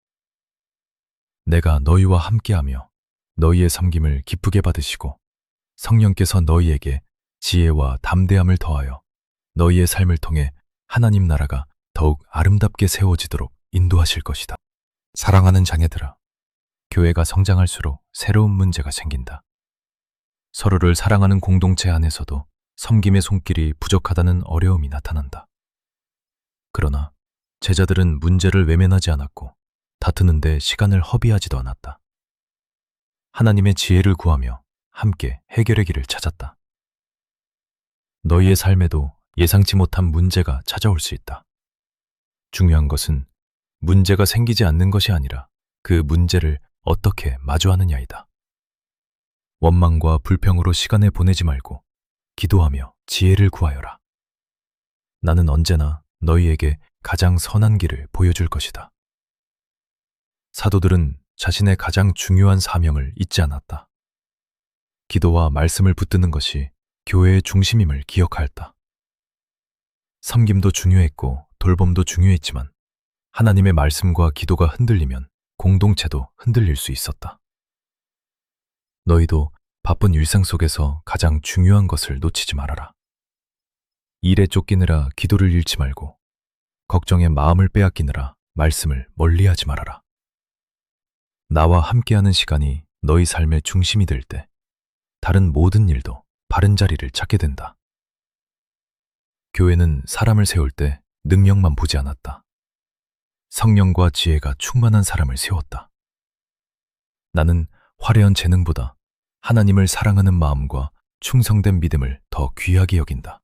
내가 너희와 함께하며 너희의 섬김을 기쁘게 받으시고 성령께서 너희에게 지혜와 담대함을 더하여 너희의 삶을 통해 하나님 나라가 더욱 아름답게 세워지도록 인도하실 것이다. 사랑하는 자녀들아, 교회가 성장할수록 새로운 문제가 생긴다. 서로를 사랑하는 공동체 안에서도 섬김의 손길이 부족하다는 어려움이 나타난다. 그러나 제자들은 문제를 외면하지 않았고 다투는데 시간을 허비하지도 않았다. 하나님의 지혜를 구하며 함께 해결의 길을 찾았다. 너희의 삶에도 예상치 못한 문제가 찾아올 수 있다. 중요한 것은 문제가 생기지 않는 것이 아니라 그 문제를 어떻게 마주하느냐이다. 원망과 불평으로 시간을 보내지 말고 기도하며 지혜를 구하여라. 나는 언제나 너희에게 가장 선한 길을 보여줄 것이다. 사도들은 자신의 가장 중요한 사명을 잊지 않았다. 기도와 말씀을 붙드는 것이 교회의 중심임을 기억하였다. 섬김도 중요했고 돌봄도 중요했지만 하나님의 말씀과 기도가 흔들리면 공동체도 흔들릴 수 있었다. 너희도 바쁜 일상 속에서 가장 중요한 것을 놓치지 말아라. 일에 쫓기느라 기도를 잃지 말고 걱정에 마음을 빼앗기느라 말씀을 멀리하지 말아라. 나와 함께하는 시간이 너희 삶의 중심이 될 때 다른 모든 일도 바른 자리를 찾게 된다. 교회는 사람을 세울 때 능력만 보지 않았다. 성령과 지혜가 충만한 사람을 세웠다. 나는 화려한 재능보다 하나님을 사랑하는 마음과 충성된 믿음을 더 귀하게 여긴다.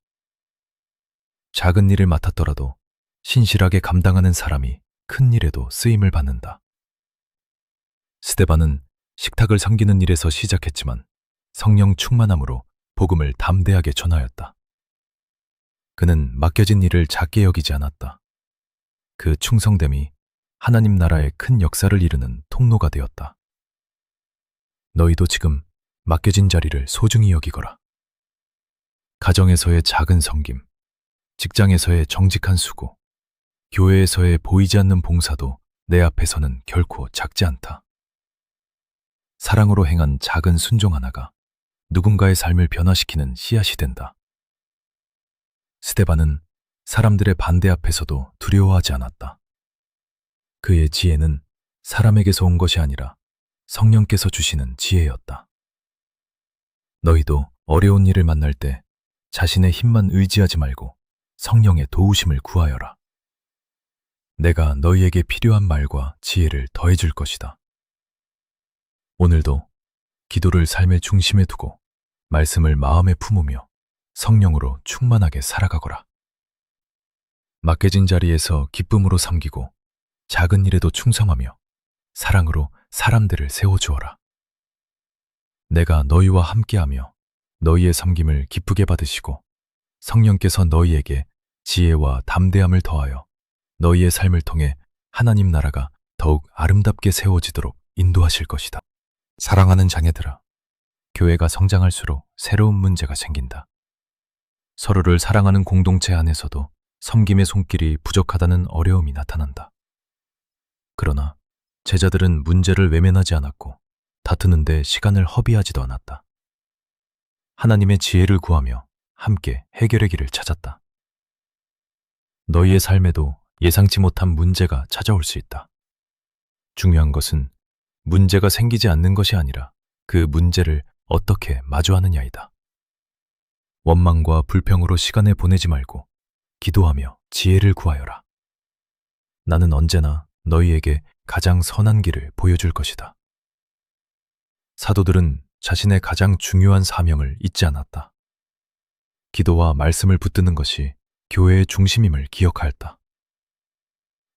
작은 일을 맡았더라도 신실하게 감당하는 사람이 큰 일에도 쓰임을 받는다. 스데반은 식탁을 섬기는 일에서 시작했지만 성령 충만함으로 복음을 담대하게 전하였다. 그는 맡겨진 일을 작게 여기지 않았다. 그 충성됨이 하나님 나라의 큰 역사를 이루는 통로가 되었다. 너희도 지금 맡겨진 자리를 소중히 여기거라. 가정에서의 작은 섬김, 직장에서의 정직한 수고, 교회에서의 보이지 않는 봉사도 내 앞에서는 결코 작지 않다. 사랑으로 행한 작은 순종 하나가 누군가의 삶을 변화시키는 씨앗이 된다. 스데반은 사람들의 반대 앞에서도 두려워하지 않았다. 그의 지혜는 사람에게서 온 것이 아니라 성령께서 주시는 지혜였다. 너희도 어려운 일을 만날 때 자신의 힘만 의지하지 말고 성령의 도우심을 구하여라. 내가 너희에게 필요한 말과 지혜를 더해줄 것이다. 오늘도 기도를 삶의 중심에 두고 말씀을 마음에 품으며 성령으로 충만하게 살아가거라. 맡겨진 자리에서 기쁨으로 섬기고 작은 일에도 충성하며 사랑으로 사람들을 세워주어라. 내가 너희와 함께하며 너희의 섬김을 기쁘게 받으시고 성령께서 너희에게 지혜와 담대함을 더하여 너희의 삶을 통해 하나님 나라가 더욱 아름답게 세워지도록 인도하실 것이다. 사랑하는 자녀들아, 교회가 성장할수록 새로운 문제가 생긴다. 서로를 사랑하는 공동체 안에서도 섬김의 손길이 부족하다는 어려움이 나타난다. 그러나 제자들은 문제를 외면하지 않았고 다투는데 시간을 허비하지도 않았다. 하나님의 지혜를 구하며 함께 해결의 길을 찾았다. 너희의 삶에도 예상치 못한 문제가 찾아올 수 있다. 중요한 것은 문제가 생기지 않는 것이 아니라 그 문제를 어떻게 마주하느냐이다. 원망과 불평으로 시간을 보내지 말고 기도하며 지혜를 구하여라. 나는 언제나 너희에게 가장 선한 길을 보여줄 것이다. 사도들은 자신의 가장 중요한 사명을 잊지 않았다. 기도와 말씀을 붙드는 것이 교회의 중심임을 기억하였다.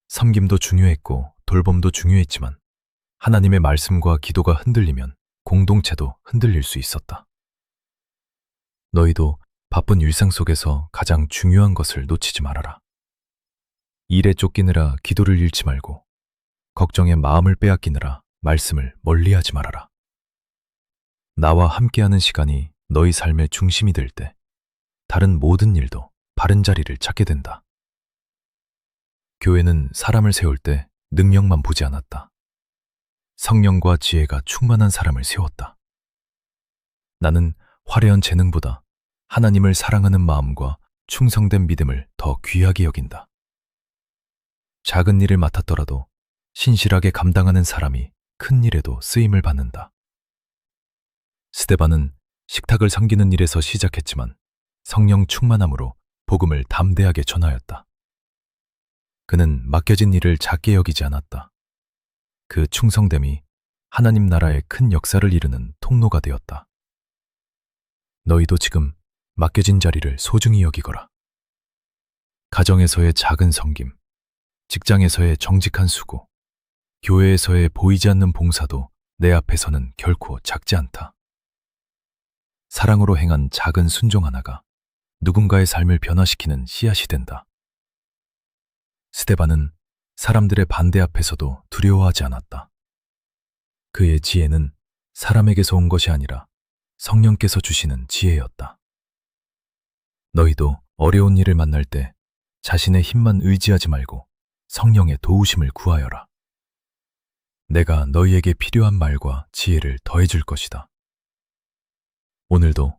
섬김도 중요했고 돌봄도 중요했지만 하나님의 말씀과 기도가 흔들리면 공동체도 흔들릴 수 있었다. 너희도 바쁜 일상 속에서 가장 중요한 것을 놓치지 말아라. 일에 쫓기느라 기도를 잃지 말고 걱정에 마음을 빼앗기느라 말씀을 멀리하지 말아라. 나와 함께하는 시간이 너희 삶의 중심이 될 때 다른 모든 일도 바른 자리를 찾게 된다. 교회는 사람을 세울 때 능력만 보지 않았다. 성령과 지혜가 충만한 사람을 세웠다. 나는 화려한 재능보다 하나님을 사랑하는 마음과 충성된 믿음을 더 귀하게 여긴다. 작은 일을 맡았더라도 신실하게 감당하는 사람이 큰 일에도 쓰임을 받는다. 스데반은 식탁을 섬기는 일에서 시작했지만 성령 충만함으로 복음을 담대하게 전하였다. 그는 맡겨진 일을 작게 여기지 않았다. 그 충성됨이 하나님 나라의 큰 역사를 이루는 통로가 되었다. 너희도 지금 맡겨진 자리를 소중히 여기거라. 가정에서의 작은 섬김, 직장에서의 정직한 수고, 교회에서의 보이지 않는 봉사도 내 앞에서는 결코 작지 않다. 사랑으로 행한 작은 순종 하나가 누군가의 삶을 변화시키는 씨앗이 된다. 스데반은 사람들의 반대 앞에서도 두려워하지 않았다. 그의 지혜는 사람에게서 온 것이 아니라 성령께서 주시는 지혜였다. 너희도 어려운 일을 만날 때 자신의 힘만 의지하지 말고 성령의 도우심을 구하여라. 내가 너희에게 필요한 말과 지혜를 더해줄 것이다. 오늘도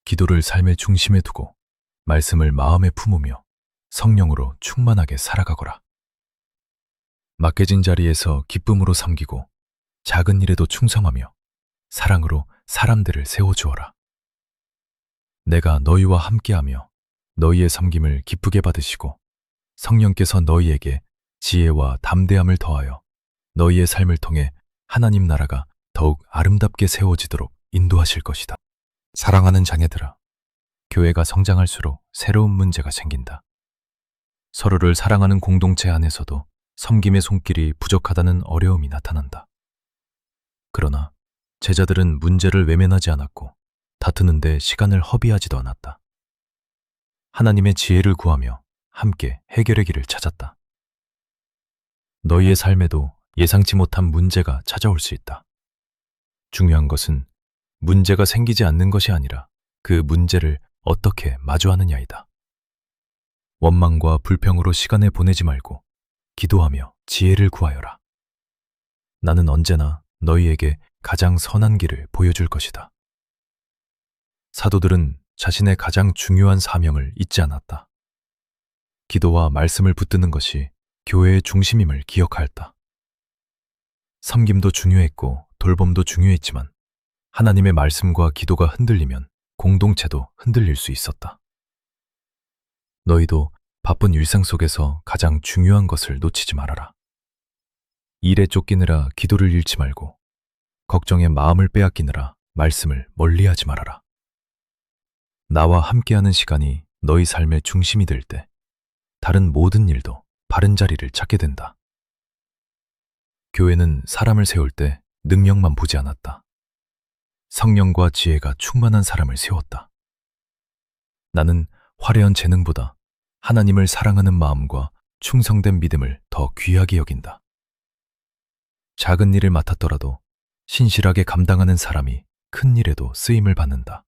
기도를 삶의 중심에 두고 말씀을 마음에 품으며 성령으로 충만하게 살아가거라. 맡겨진 자리에서 기쁨으로 섬기고 작은 일에도 충성하며 사랑으로 사람들을 세워주어라. 내가 너희와 함께하며 너희의 섬김을 기쁘게 받으시고 성령께서 너희에게 지혜와 담대함을 더하여 너희의 삶을 통해 하나님 나라가 더욱 아름답게 세워지도록 인도하실 것이다. 사랑하는 자녀들아, 교회가 성장할수록 새로운 문제가 생긴다. 서로를 사랑하는 공동체 안에서도 섬김의 손길이 부족하다는 어려움이 나타난다. 그러나 제자들은 문제를 외면하지 않았고 다투는데 시간을 허비하지도 않았다. 하나님의 지혜를 구하며 함께 해결의 길을 찾았다. 너희의 삶에도 예상치 못한 문제가 찾아올 수 있다. 중요한 것은 문제가 생기지 않는 것이 아니라 그 문제를 어떻게 마주하느냐이다. 원망과 불평으로 시간을 보내지 말고 기도하며 지혜를 구하여라. 나는 언제나 너희에게 가장 선한 길을 보여줄 것이다. 사도들은 자신의 가장 중요한 사명을 잊지 않았다. 기도와 말씀을 붙드는 것이 교회의 중심임을 기억하였다. 섬김도 중요했고 돌봄도 중요했지만 하나님의 말씀과 기도가 흔들리면 공동체도 흔들릴 수 있었다. 너희도 바쁜 일상 속에서 가장 중요한 것을 놓치지 말아라. 일에 쫓기느라 기도를 잃지 말고 걱정에 마음을 빼앗기느라 말씀을 멀리하지 말아라. 나와 함께하는 시간이 너희 삶의 중심이 될 때 다른 모든 일도 바른 자리를 찾게 된다. 교회는 사람을 세울 때 능력만 보지 않았다. 성령과 지혜가 충만한 사람을 세웠다. 나는 화려한 재능보다 하나님을 사랑하는 마음과 충성된 믿음을 더 귀하게 여긴다. 작은 일을 맡았더라도 신실하게 감당하는 사람이 큰 일에도 쓰임을 받는다.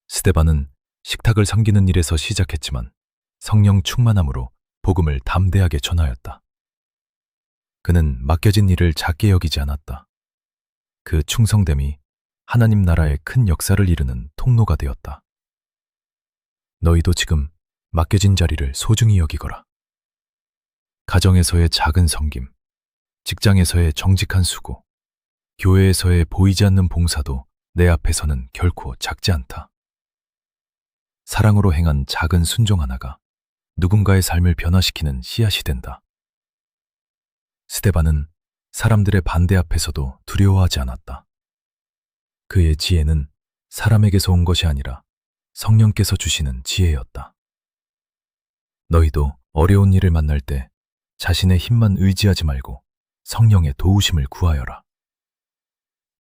스데반은 식탁을 섬기는 일에서 시작했지만 성령 충만함으로 복음을 담대하게 전하였다. 그는 맡겨진 일을 작게 여기지 않았다. 그 충성됨이 하나님 나라의 큰 역사를 이루는 통로가 되었다. 너희도 지금 맡겨진 자리를 소중히 여기거라. 가정에서의 작은 섬김, 직장에서의 정직한 수고, 교회에서의 보이지 않는 봉사도 내 앞에서는 결코 작지 않다. 사랑으로 행한 작은 순종 하나가 누군가의 삶을 변화시키는 씨앗이 된다. 스데반은 사람들의 반대 앞에서도 두려워하지 않았다. 그의 지혜는 사람에게서 온 것이 아니라 성령께서 주시는 지혜였다. 너희도 어려운 일을 만날 때 자신의 힘만 의지하지 말고 성령의 도우심을 구하여라.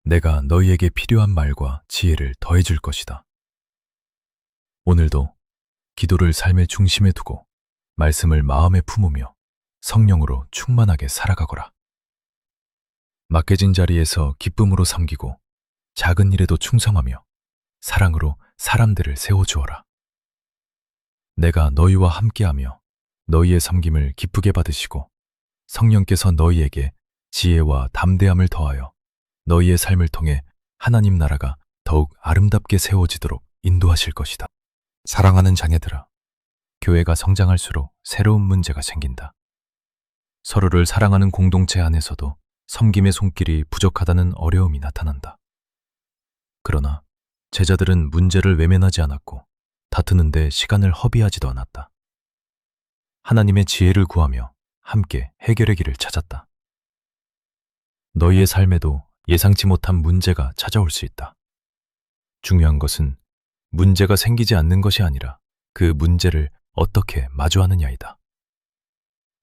내가 너희에게 필요한 말과 지혜를 더해줄 것이다. 오늘도 기도를 삶의 중심에 두고 말씀을 마음에 품으며 성령으로 충만하게 살아가거라. 맡겨진 자리에서 기쁨으로 섬기고 작은 일에도 충성하며 사랑으로 사람들을 세워주어라. 내가 너희와 함께하며 너희의 섬김을 기쁘게 받으시고 성령께서 너희에게 지혜와 담대함을 더하여 너희의 삶을 통해 하나님 나라가 더욱 아름답게 세워지도록 인도하실 것이다. 사랑하는 자녀들아, 교회가 성장할수록 새로운 문제가 생긴다. 서로를 사랑하는 공동체 안에서도 섬김의 손길이 부족하다는 어려움이 나타난다. 그러나 제자들은 문제를 외면하지 않았고 다투는데 시간을 허비하지도 않았다. 하나님의 지혜를 구하며 함께 해결의 길을 찾았다. 너희의 삶에도 예상치 못한 문제가 찾아올 수 있다. 중요한 것은 문제가 생기지 않는 것이 아니라 그 문제를 어떻게 마주하느냐이다.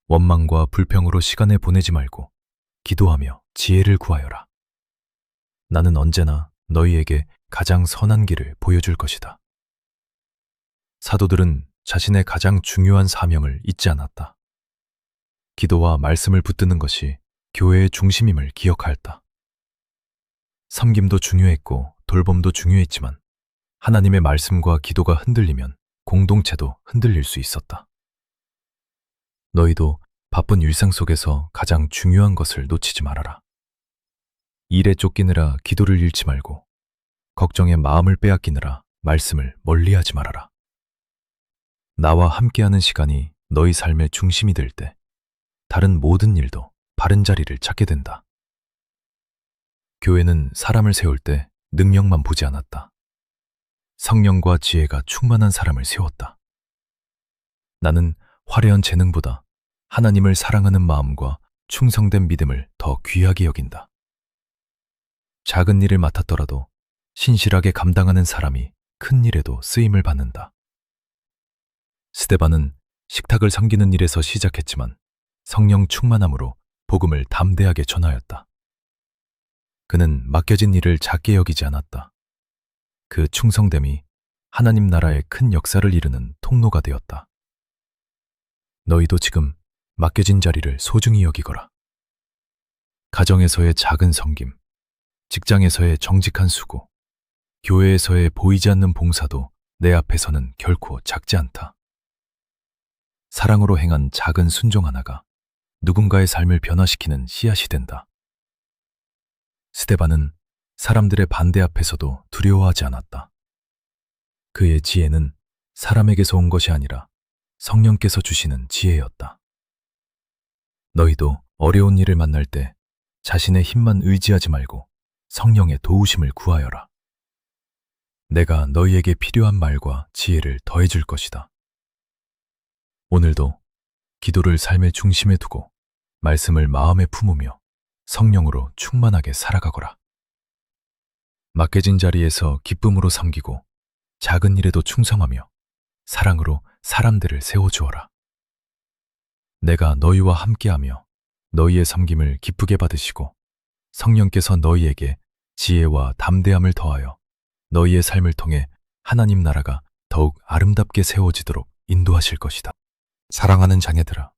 원망과 불평으로 시간을 보내지 말고 기도하며 지혜를 구하여라. 나는 언제나 너희에게 가장 선한 길을 보여줄 것이다. 사도들은 자신의 가장 중요한 사명을 잊지 않았다. 기도와 말씀을 붙드는 것이 교회의 중심임을 기억하였다. 섬김도 중요했고 돌봄도 중요했지만 하나님의 말씀과 기도가 흔들리면 공동체도 흔들릴 수 있었다. 너희도 바쁜 일상 속에서 가장 중요한 것을 놓치지 말아라. 일에 쫓기느라 기도를 잃지 말고 걱정에 마음을 빼앗기느라 말씀을 멀리하지 말아라. 나와 함께하는 시간이 너희 삶의 중심이 될 때 다른 모든 일도 바른 자리를 찾게 된다. 교회는 사람을 세울 때 능력만 보지 않았다. 성령과 지혜가 충만한 사람을 세웠다. 나는 화려한 재능보다 하나님을 사랑하는 마음과 충성된 믿음을 더 귀하게 여긴다. 작은 일을 맡았더라도 신실하게 감당하는 사람이 큰 일에도 쓰임을 받는다. 스데반은 식탁을 섬기는 일에서 시작했지만 성령 충만함으로 복음을 담대하게 전하였다. 그는 맡겨진 일을 작게 여기지 않았다. 그 충성됨이 하나님 나라의 큰 역사를 이루는 통로가 되었다. 너희도 지금 맡겨진 자리를 소중히 여기거라. 가정에서의 작은 섬김, 직장에서의 정직한 수고, 교회에서의 보이지 않는 봉사도 내 앞에서는 결코 작지 않다. 사랑으로 행한 작은 순종 하나가 누군가의 삶을 변화시키는 씨앗이 된다. 스데반은 사람들의 반대 앞에서도 두려워하지 않았다. 그의 지혜는 사람에게서 온 것이 아니라 성령께서 주시는 지혜였다. 너희도 어려운 일을 만날 때 자신의 힘만 의지하지 말고 성령의 도우심을 구하여라. 내가 너희에게 필요한 말과 지혜를 더해줄 것이다. 오늘도 기도를 삶의 중심에 두고 말씀을 마음에 품으며 성령으로 충만하게 살아가거라. 맡겨진 자리에서 기쁨으로 섬기고 작은 일에도 충성하며 사랑으로 사람들을 세워주어라. 내가 너희와 함께하며 너희의 섬김을 기쁘게 받으시고 성령께서 너희에게 지혜와 담대함을 더하여 너희의 삶을 통해 하나님 나라가 더욱 아름답게 세워지도록 인도하실 것이다. 사랑하는 자녀들아,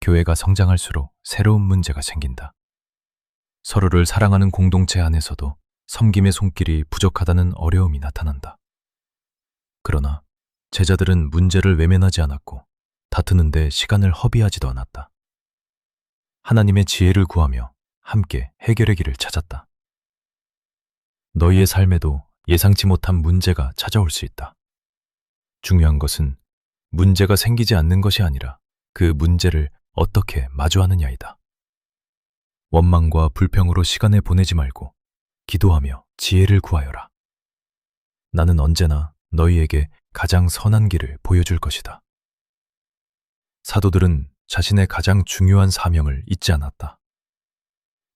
교회가 성장할수록 새로운 문제가 생긴다. 서로를 사랑하는 공동체 안에서도 섬김의 손길이 부족하다는 어려움이 나타난다. 그러나 제자들은 문제를 외면하지 않았고 다투는데 시간을 허비하지도 않았다. 하나님의 지혜를 구하며 함께 해결의 길을 찾았다. 너희의 삶에도 예상치 못한 문제가 찾아올 수 있다. 중요한 것은 문제가 생기지 않는 것이 아니라 그 문제를 어떻게 마주하느냐이다. 원망과 불평으로 시간을 보내지 말고 기도하며 지혜를 구하여라. 나는 언제나 너희에게 가장 선한 길을 보여줄 것이다. 사도들은 자신의 가장 중요한 사명을 잊지 않았다.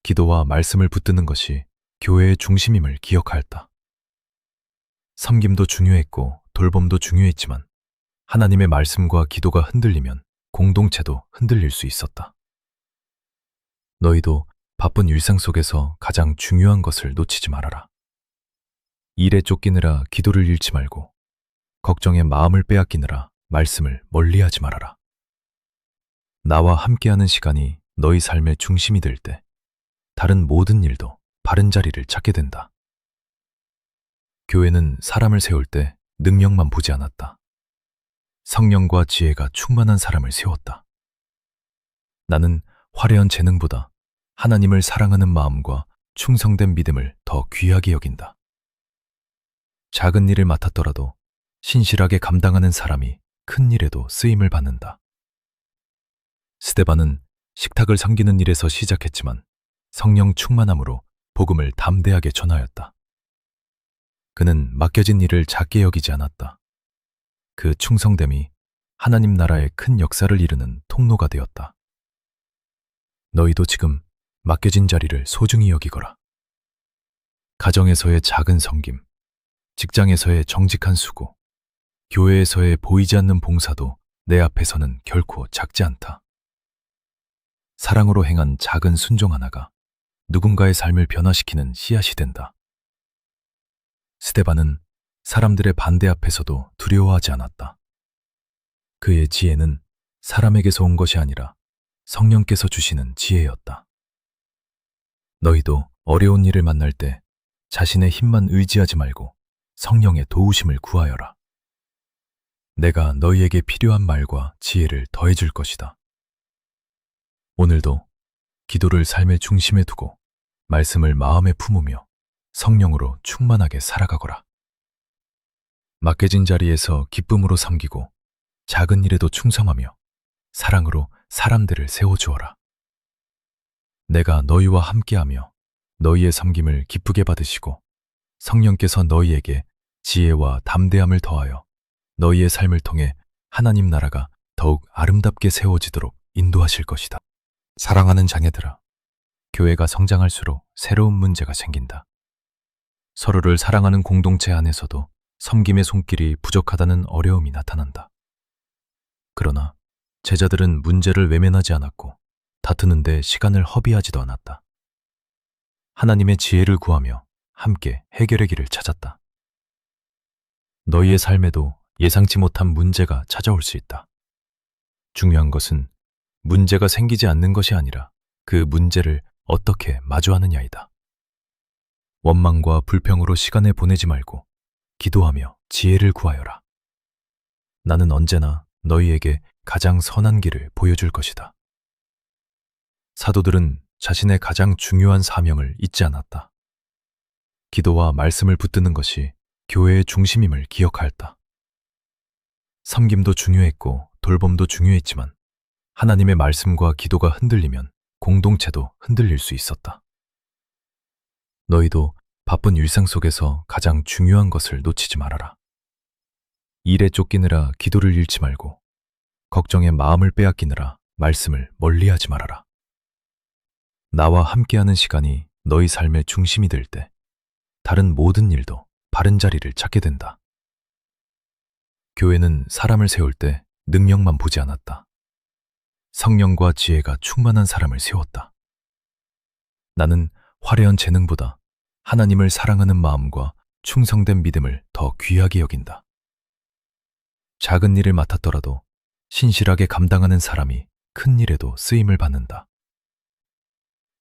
기도와 말씀을 붙드는 것이 교회의 중심임을 기억하였다. 섬김도 중요했고 돌봄도 중요했지만 하나님의 말씀과 기도가 흔들리면 공동체도 흔들릴 수 있었다. 너희도 바쁜 일상 속에서 가장 중요한 것을 놓치지 말아라. 일에 쫓기느라 기도를 잃지 말고 걱정에 마음을 빼앗기느라 말씀을 멀리하지 말아라. 나와 함께하는 시간이 너희 삶의 중심이 될 때 다른 모든 일도 바른 자리를 찾게 된다. 교회는 사람을 세울 때 능력만 보지 않았다. 성령과 지혜가 충만한 사람을 세웠다. 나는 화려한 재능보다 하나님을 사랑하는 마음과 충성된 믿음을 더 귀하게 여긴다. 작은 일을 맡았더라도 신실하게 감당하는 사람이 큰 일에도 쓰임을 받는다. 스데반은 식탁을 섬기는 일에서 시작했지만 성령 충만함으로 복음을 담대하게 전하였다. 그는 맡겨진 일을 작게 여기지 않았다. 그 충성됨이 하나님 나라의 큰 역사를 이루는 통로가 되었다. 너희도 지금 맡겨진 자리를 소중히 여기거라. 가정에서의 작은 섬김, 직장에서의 정직한 수고, 교회에서의 보이지 않는 봉사도 내 앞에서는 결코 작지 않다. 사랑으로 행한 작은 순종 하나가 누군가의 삶을 변화시키는 씨앗이 된다. 스데반은 사람들의 반대 앞에서도 두려워하지 않았다. 그의 지혜는 사람에게서 온 것이 아니라 성령께서 주시는 지혜였다. 너희도 어려운 일을 만날 때 자신의 힘만 의지하지 말고 성령의 도우심을 구하여라. 내가 너희에게 필요한 말과 지혜를 더해줄 것이다. 오늘도 기도를 삶의 중심에 두고 말씀을 마음에 품으며 성령으로 충만하게 살아가거라. 맡겨진 자리에서 기쁨으로 섬기고 작은 일에도 충성하며 사랑으로 사람들을 세워주어라. 내가 너희와 함께하며 너희의 섬김을 기쁘게 받으시고 성령께서 너희에게 지혜와 담대함을 더하여 너희의 삶을 통해 하나님 나라가 더욱 아름답게 세워지도록 인도하실 것이다. 사랑하는 자녀들아, 교회가 성장할수록 새로운 문제가 생긴다. 서로를 사랑하는 공동체 안에서도 섬김의 손길이 부족하다는 어려움이 나타난다. 그러나 제자들은 문제를 외면하지 않았고 다투는데 시간을 허비하지도 않았다. 하나님의 지혜를 구하며 함께 해결의 길을 찾았다. 너희의 삶에도 예상치 못한 문제가 찾아올 수 있다. 중요한 것은 문제가 생기지 않는 것이 아니라 그 문제를 어떻게 마주하느냐이다. 원망과 불평으로 시간을 보내지 말고 기도하며 지혜를 구하여라. 나는 언제나 너희에게 가장 선한 길을 보여줄 것이다. 사도들은 자신의 가장 중요한 사명을 잊지 않았다. 기도와 말씀을 붙드는 것이 교회의 중심임을 기억하였다. 섬김도 중요했고 돌봄도 중요했지만 하나님의 말씀과 기도가 흔들리면 공동체도 흔들릴 수 있었다. 너희도 바쁜 일상 속에서 가장 중요한 것을 놓치지 말아라. 일에 쫓기느라 기도를 잃지 말고 걱정에 마음을 빼앗기느라 말씀을 멀리하지 말아라. 나와 함께하는 시간이 너희 삶의 중심이 될 때 다른 모든 일도 바른 자리를 찾게 된다. 교회는 사람을 세울 때 능력만 보지 않았다. 성령과 지혜가 충만한 사람을 세웠다. 나는 화려한 재능보다 하나님을 사랑하는 마음과 충성된 믿음을 더 귀하게 여긴다. 작은 일을 맡았더라도 신실하게 감당하는 사람이 큰 일에도 쓰임을 받는다.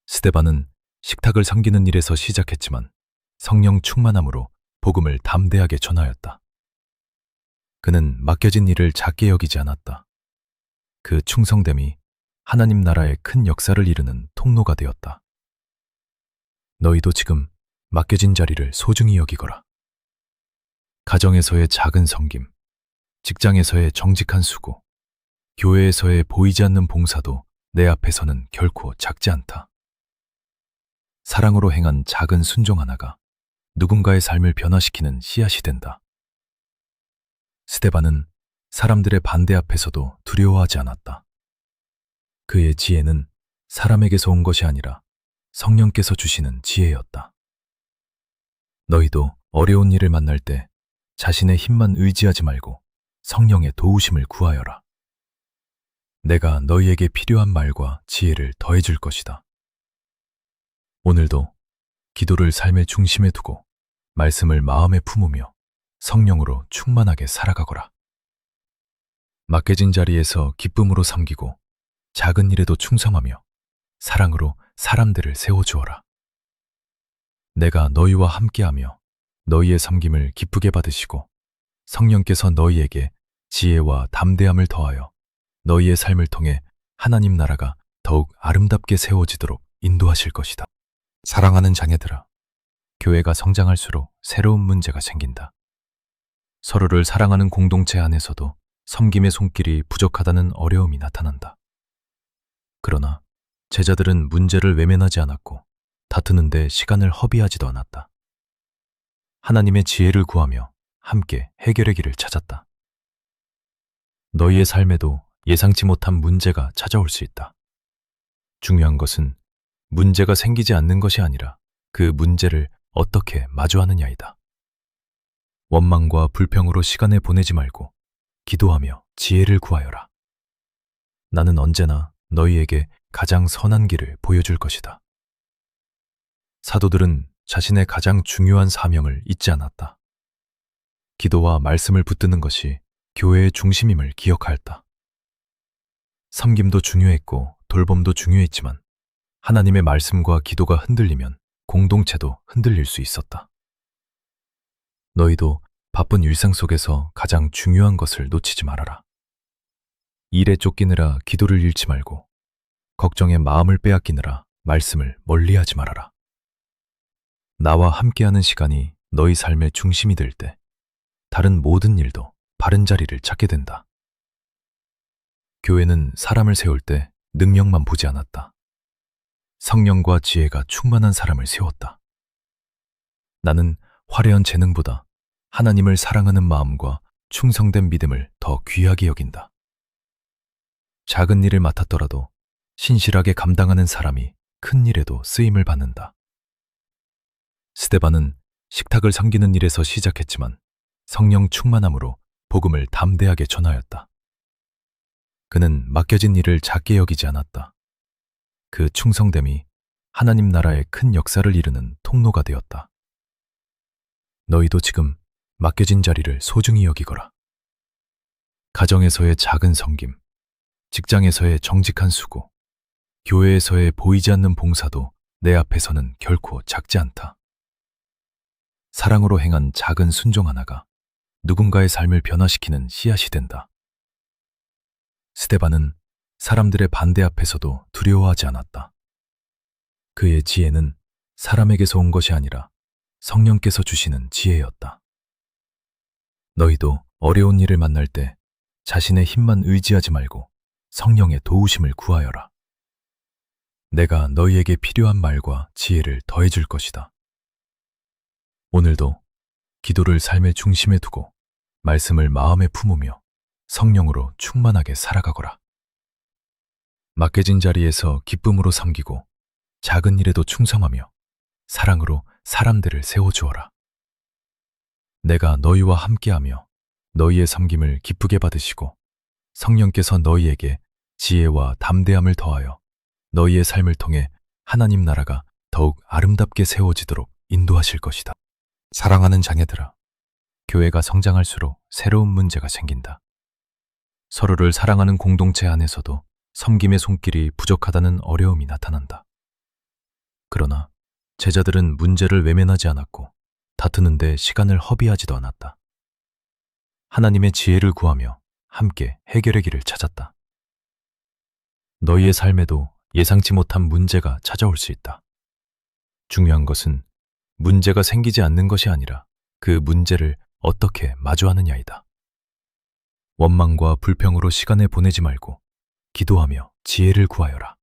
스데반은 식탁을 섬기는 일에서 시작했지만 성령 충만함으로 복음을 담대하게 전하였다. 그는 맡겨진 일을 작게 여기지 않았다. 그 충성됨이 하나님 나라의 큰 역사를 이루는 통로가 되었다. 너희도 지금 맡겨진 자리를 소중히 여기거라. 가정에서의 작은 섬김, 직장에서의 정직한 수고, 교회에서의 보이지 않는 봉사도 내 앞에서는 결코 작지 않다. 사랑으로 행한 작은 순종 하나가 누군가의 삶을 변화시키는 씨앗이 된다. 스데반은 사람들의 반대 앞에서도 두려워하지 않았다. 그의 지혜는 사람에게서 온 것이 아니라 성령께서 주시는 지혜였다. 너희도 어려운 일을 만날 때 자신의 힘만 의지하지 말고 성령의 도우심을 구하여라. 내가 너희에게 필요한 말과 지혜를 더해줄 것이다. 오늘도 기도를 삶의 중심에 두고 말씀을 마음에 품으며 성령으로 충만하게 살아가거라. 맡겨진 자리에서 기쁨으로 섬기고 작은 일에도 충성하며 사랑으로 사람들을 세워주어라. 내가 너희와 함께하며 너희의 섬김을 기쁘게 받으시고 성령께서 너희에게 지혜와 담대함을 더하여 너희의 삶을 통해 하나님 나라가 더욱 아름답게 세워지도록 인도하실 것이다. 사랑하는 자녀들아, 교회가 성장할수록 새로운 문제가 생긴다. 서로를 사랑하는 공동체 안에서도 섬김의 손길이 부족하다는 어려움이 나타난다. 그러나 제자들은 문제를 외면하지 않았고 다투는데 시간을 허비하지도 않았다. 하나님의 지혜를 구하며 함께 해결의 길을 찾았다. 너희의 삶에도 예상치 못한 문제가 찾아올 수 있다. 중요한 것은 문제가 생기지 않는 것이 아니라 그 문제를 어떻게 마주하느냐이다. 원망과 불평으로 시간을 보내지 말고 기도하며 지혜를 구하여라. 나는 언제나 너희에게 가장 선한 길을 보여줄 것이다. 사도들은 자신의 가장 중요한 사명을 잊지 않았다. 기도와 말씀을 붙드는 것이 교회의 중심임을 기억하였다. 섬김도 중요했고 돌봄도 중요했지만 하나님의 말씀과 기도가 흔들리면 공동체도 흔들릴 수 있었다. 너희도 바쁜 일상 속에서 가장 중요한 것을 놓치지 말아라. 일에 쫓기느라 기도를 잃지 말고 걱정에 마음을 빼앗기느라 말씀을 멀리하지 말아라. 나와 함께하는 시간이 너희 삶의 중심이 될 때 다른 모든 일도 바른 자리를 찾게 된다. 교회는 사람을 세울 때 능력만 보지 않았다. 성령과 지혜가 충만한 사람을 세웠다. 나는 화려한 재능보다 하나님을 사랑하는 마음과 충성된 믿음을 더 귀하게 여긴다. 작은 일을 맡았더라도 신실하게 감당하는 사람이 큰 일에도 쓰임을 받는다. 스데반은 식탁을 섬기는 일에서 시작했지만 성령 충만함으로 복음을 담대하게 전하였다. 그는 맡겨진 일을 작게 여기지 않았다. 그 충성됨이 하나님 나라의 큰 역사를 이루는 통로가 되었다. 너희도 지금 맡겨진 자리를 소중히 여기거라. 가정에서의 작은 섬김, 직장에서의 정직한 수고, 교회에서의 보이지 않는 봉사도 내 앞에서는 결코 작지 않다. 사랑으로 행한 작은 순종 하나가 누군가의 삶을 변화시키는 씨앗이 된다. 스데반은 사람들의 반대 앞에서도 두려워하지 않았다. 그의 지혜는 사람에게서 온 것이 아니라 성령께서 주시는 지혜였다. 너희도 어려운 일을 만날 때 자신의 힘만 의지하지 말고 성령의 도우심을 구하여라. 내가 너희에게 필요한 말과 지혜를 더해줄 것이다. 오늘도 기도를 삶의 중심에 두고 말씀을 마음에 품으며 성령으로 충만하게 살아가거라. 맡겨진 자리에서 기쁨으로 섬기고 작은 일에도 충성하며 사랑으로 사람들을 세워주어라. 내가 너희와 함께하며 너희의 섬김을 기쁘게 받으시고 성령께서 너희에게 지혜와 담대함을 더하여 너희의 삶을 통해 하나님 나라가 더욱 아름답게 세워지도록 인도하실 것이다. 사랑하는 자녀들아, 교회가 성장할수록 새로운 문제가 생긴다. 서로를 사랑하는 공동체 안에서도 섬김의 손길이 부족하다는 어려움이 나타난다. 그러나 제자들은 문제를 외면하지 않았고 다투는데 시간을 허비하지도 않았다. 하나님의 지혜를 구하며 함께 해결의 길을 찾았다. 너희의 삶에도 예상치 못한 문제가 찾아올 수 있다. 중요한 것은 문제가 생기지 않는 것이 아니라 그 문제를 어떻게 마주하느냐이다. 원망과 불평으로 시간을 보내지 말고 기도하며 지혜를 구하여라.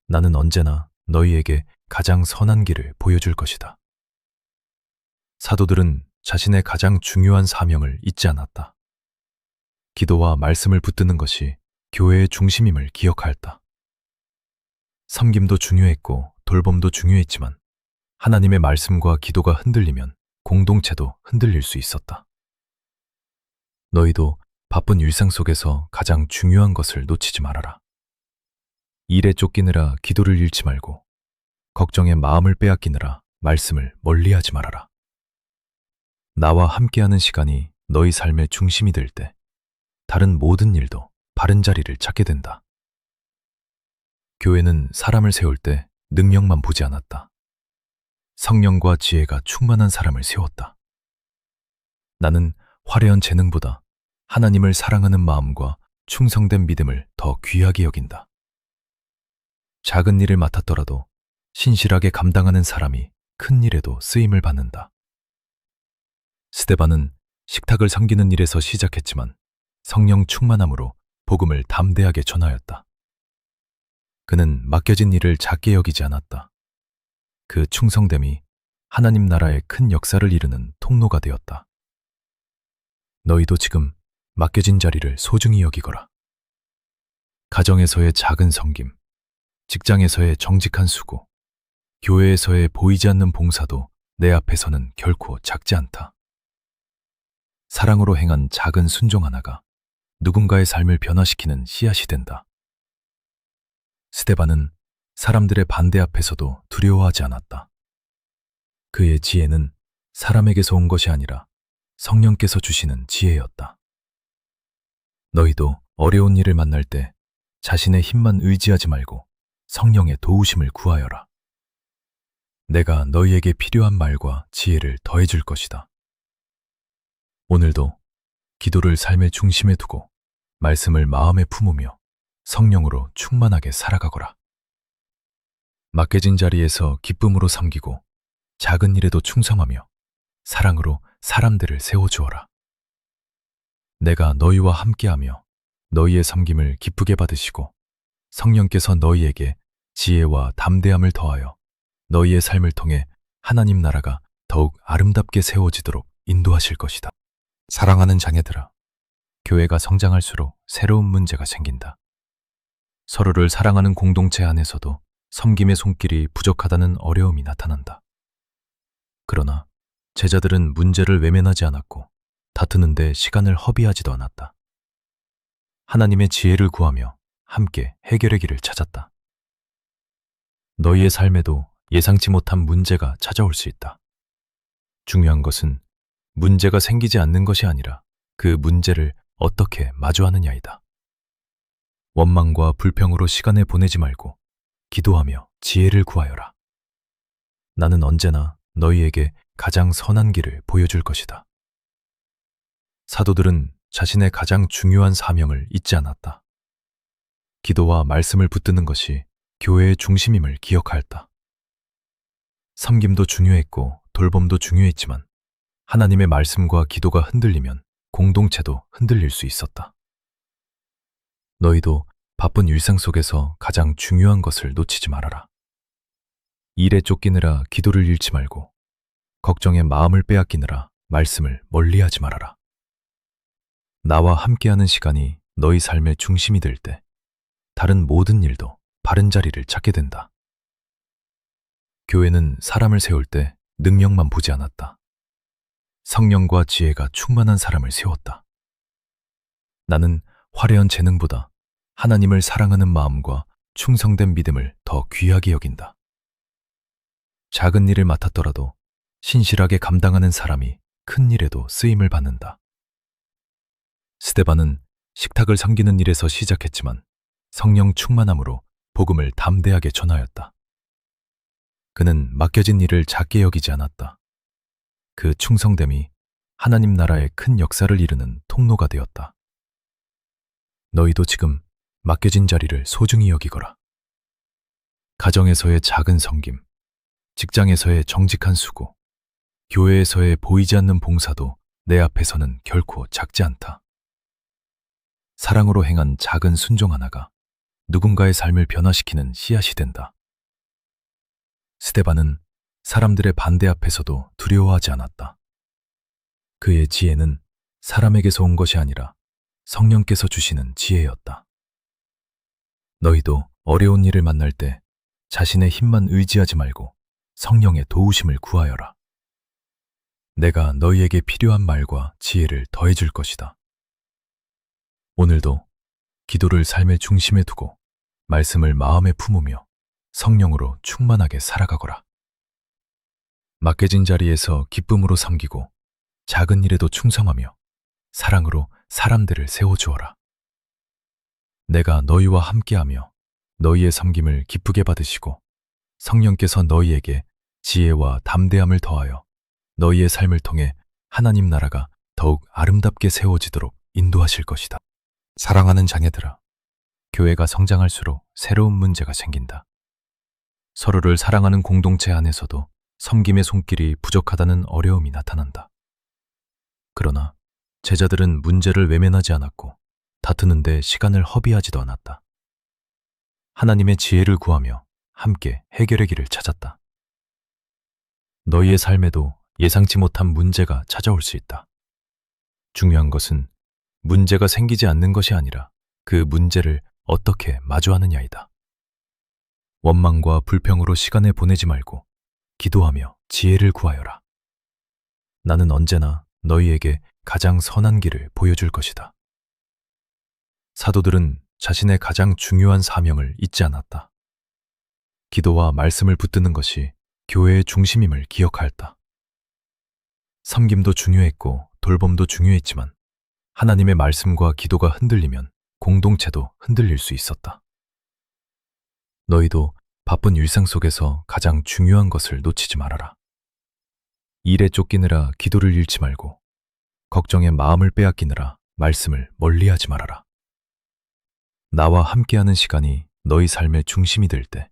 나는 언제나 너희에게 가장 선한 길을 보여줄 것이다. 사도들은 자신의 가장 중요한 사명을 잊지 않았다. 기도와 말씀을 붙드는 것이 교회의 중심임을 기억하였다. 섬김도 중요했고 돌봄도 중요했지만 하나님의 말씀과 기도가 흔들리면 공동체도 흔들릴 수 있었다. 너희도 바쁜 일상 속에서 가장 중요한 것을 놓치지 말아라. 일에 쫓기느라 기도를 잃지 말고 걱정에 마음을 빼앗기느라 말씀을 멀리하지 말아라. 나와 함께하는 시간이 너희 삶의 중심이 될 때 다른 모든 일도 바른 자리를 찾게 된다. 교회는 사람을 세울 때 능력만 보지 않았다. 성령과 지혜가 충만한 사람을 세웠다. 나는 화려한 재능보다 하나님을 사랑하는 마음과 충성된 믿음을 더 귀하게 여긴다. 작은 일을 맡았더라도 신실하게 감당하는 사람이 큰 일에도 쓰임을 받는다. 스데반은 식탁을 섬기는 일에서 시작했지만 성령 충만함으로 복음을 담대하게 전하였다. 그는 맡겨진 일을 작게 여기지 않았다. 그 충성됨이 하나님 나라의 큰 역사를 이루는 통로가 되었다. 너희도 지금 맡겨진 자리를 소중히 여기거라. 가정에서의 작은 섬김, 직장에서의 정직한 수고, 교회에서의 보이지 않는 봉사도 내 앞에서는 결코 작지 않다. 사랑으로 행한 작은 순종 하나가 누군가의 삶을 변화시키는 씨앗이 된다. 스데반은 사람들의 반대 앞에서도 두려워하지 않았다. 그의 지혜는 사람에게서 온 것이 아니라 성령께서 주시는 지혜였다. 너희도 어려운 일을 만날 때 자신의 힘만 의지하지 말고 성령의 도우심을 구하여라. 내가 너희에게 필요한 말과 지혜를 더해줄 것이다. 오늘도 기도를 삶의 중심에 두고 말씀을 마음에 품으며 성령으로 충만하게 살아가거라. 맡겨진 자리에서 기쁨으로 섬기고 작은 일에도 충성하며 사랑으로 사람들을 세워주어라. 내가 너희와 함께하며 너희의 섬김을 기쁘게 받으시고 성령께서 너희에게 지혜와 담대함을 더하여 너희의 삶을 통해 하나님 나라가 더욱 아름답게 세워지도록 인도하실 것이다. 사랑하는 자녀들아, 교회가 성장할수록 새로운 문제가 생긴다. 서로를 사랑하는 공동체 안에서도 섬김의 손길이 부족하다는 어려움이 나타난다. 그러나 제자들은 문제를 외면하지 않았고 다투는데 시간을 허비하지도 않았다. 하나님의 지혜를 구하며 함께 해결의 길을 찾았다. 너희의 삶에도 예상치 못한 문제가 찾아올 수 있다. 중요한 것은 문제가 생기지 않는 것이 아니라 그 문제를 어떻게 마주하느냐이다. 원망과 불평으로 시간을 보내지 말고 기도하며 지혜를 구하여라. 나는 언제나 너희에게 가장 선한 길을 보여줄 것이다. 사도들은 자신의 가장 중요한 사명을 잊지 않았다. 기도와 말씀을 붙드는 것이 교회의 중심임을 기억하였다. 섬김도 중요했고 돌봄도 중요했지만 하나님의 말씀과 기도가 흔들리면 공동체도 흔들릴 수 있었다. 너희도 바쁜 일상 속에서 가장 중요한 것을 놓치지 말아라. 일에 쫓기느라 기도를 잃지 말고 걱정에 마음을 빼앗기느라 말씀을 멀리하지 말아라. 나와 함께하는 시간이 너희 삶의 중심이 될 때 다른 모든 일도 바른 자리를 찾게 된다. 교회는 사람을 세울 때 능력만 보지 않았다. 성령과 지혜가 충만한 사람을 세웠다. 나는 화려한 재능보다 하나님을 사랑하는 마음과 충성된 믿음을 더 귀하게 여긴다. 작은 일을 맡았더라도 신실하게 감당하는 사람이 큰 일에도 쓰임을 받는다. 스데반은 식탁을 섬기는 일에서 시작했지만 성령 충만함으로 복음을 담대하게 전하였다. 그는 맡겨진 일을 작게 여기지 않았다. 그 충성됨이 하나님 나라의 큰 역사를 이루는 통로가 되었다. 너희도 지금 맡겨진 자리를 소중히 여기거라. 가정에서의 작은 섬김, 직장에서의 정직한 수고, 교회에서의 보이지 않는 봉사도 내 앞에서는 결코 작지 않다. 사랑으로 행한 작은 순종 하나가 누군가의 삶을 변화시키는 씨앗이 된다. 스데반은 사람들의 반대 앞에서도 두려워하지 않았다. 그의 지혜는 사람에게서 온 것이 아니라 성령께서 주시는 지혜였다. 너희도 어려운 일을 만날 때 자신의 힘만 의지하지 말고 성령의 도우심을 구하여라. 내가 너희에게 필요한 말과 지혜를 더해줄 것이다. 오늘도 기도를 삶의 중심에 두고 말씀을 마음에 품으며 성령으로 충만하게 살아가거라. 맡겨진 자리에서 기쁨으로 섬기고 작은 일에도 충성하며 사랑으로 사람들을 세워주어라. 내가 너희와 함께하며 너희의 섬김을 기쁘게 받으시고 성령께서 너희에게 지혜와 담대함을 더하여 너희의 삶을 통해 하나님 나라가 더욱 아름답게 세워지도록 인도하실 것이다. 사랑하는 자녀들아, 교회가 성장할수록 새로운 문제가 생긴다. 서로를 사랑하는 공동체 안에서도 섬김의 손길이 부족하다는 어려움이 나타난다. 그러나 제자들은 문제를 외면하지 않았고 다투는데 시간을 허비하지도 않았다. 하나님의 지혜를 구하며 함께 해결의 길을 찾았다. 너희의 삶에도 예상치 못한 문제가 찾아올 수 있다. 중요한 것은 문제가 생기지 않는 것이 아니라 그 문제를 어떻게 마주하느냐이다. 원망과 불평으로 시간을 보내지 말고 기도하며 지혜를 구하여라. 나는 언제나 너희에게 가장 선한 길을 보여줄 것이다. 사도들은 자신의 가장 중요한 사명을 잊지 않았다. 기도와 말씀을 붙드는 것이 교회의 중심임을 기억하였다. 섬김도 중요했고 돌봄도 중요했지만 하나님의 말씀과 기도가 흔들리면 공동체도 흔들릴 수 있었다. 너희도 바쁜 일상 속에서 가장 중요한 것을 놓치지 말아라. 일에 쫓기느라 기도를 잃지 말고 걱정에 마음을 빼앗기느라 말씀을 멀리하지 말아라. 나와 함께하는 시간이 너희 삶의 중심이 될 때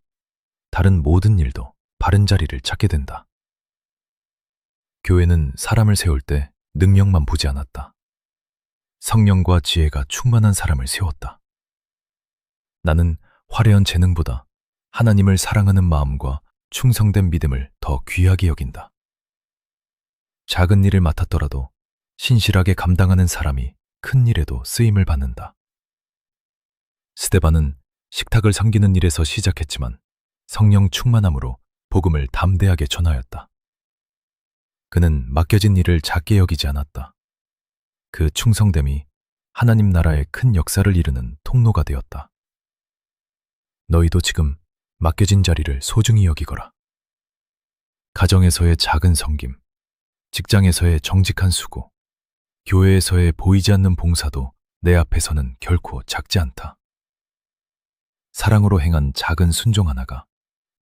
다른 모든 일도 바른 자리를 찾게 된다. 교회는 사람을 세울 때 능력만 보지 않았다. 성령과 지혜가 충만한 사람을 세웠다. 나는 화려한 재능보다 하나님을 사랑하는 마음과 충성된 믿음을 더 귀하게 여긴다. 작은 일을 맡았더라도 신실하게 감당하는 사람이 큰 일에도 쓰임을 받는다. 스데반은 식탁을 섬기는 일에서 시작했지만 성령 충만함으로 복음을 담대하게 전하였다. 그는 맡겨진 일을 작게 여기지 않았다. 그 충성됨이 하나님 나라의 큰 역사를 이루는 통로가 되었다. 너희도 지금 맡겨진 자리를 소중히 여기거라. 가정에서의 작은 섬김, 직장에서의 정직한 수고, 교회에서의 보이지 않는 봉사도 내 앞에서는 결코 작지 않다. 사랑으로 행한 작은 순종 하나가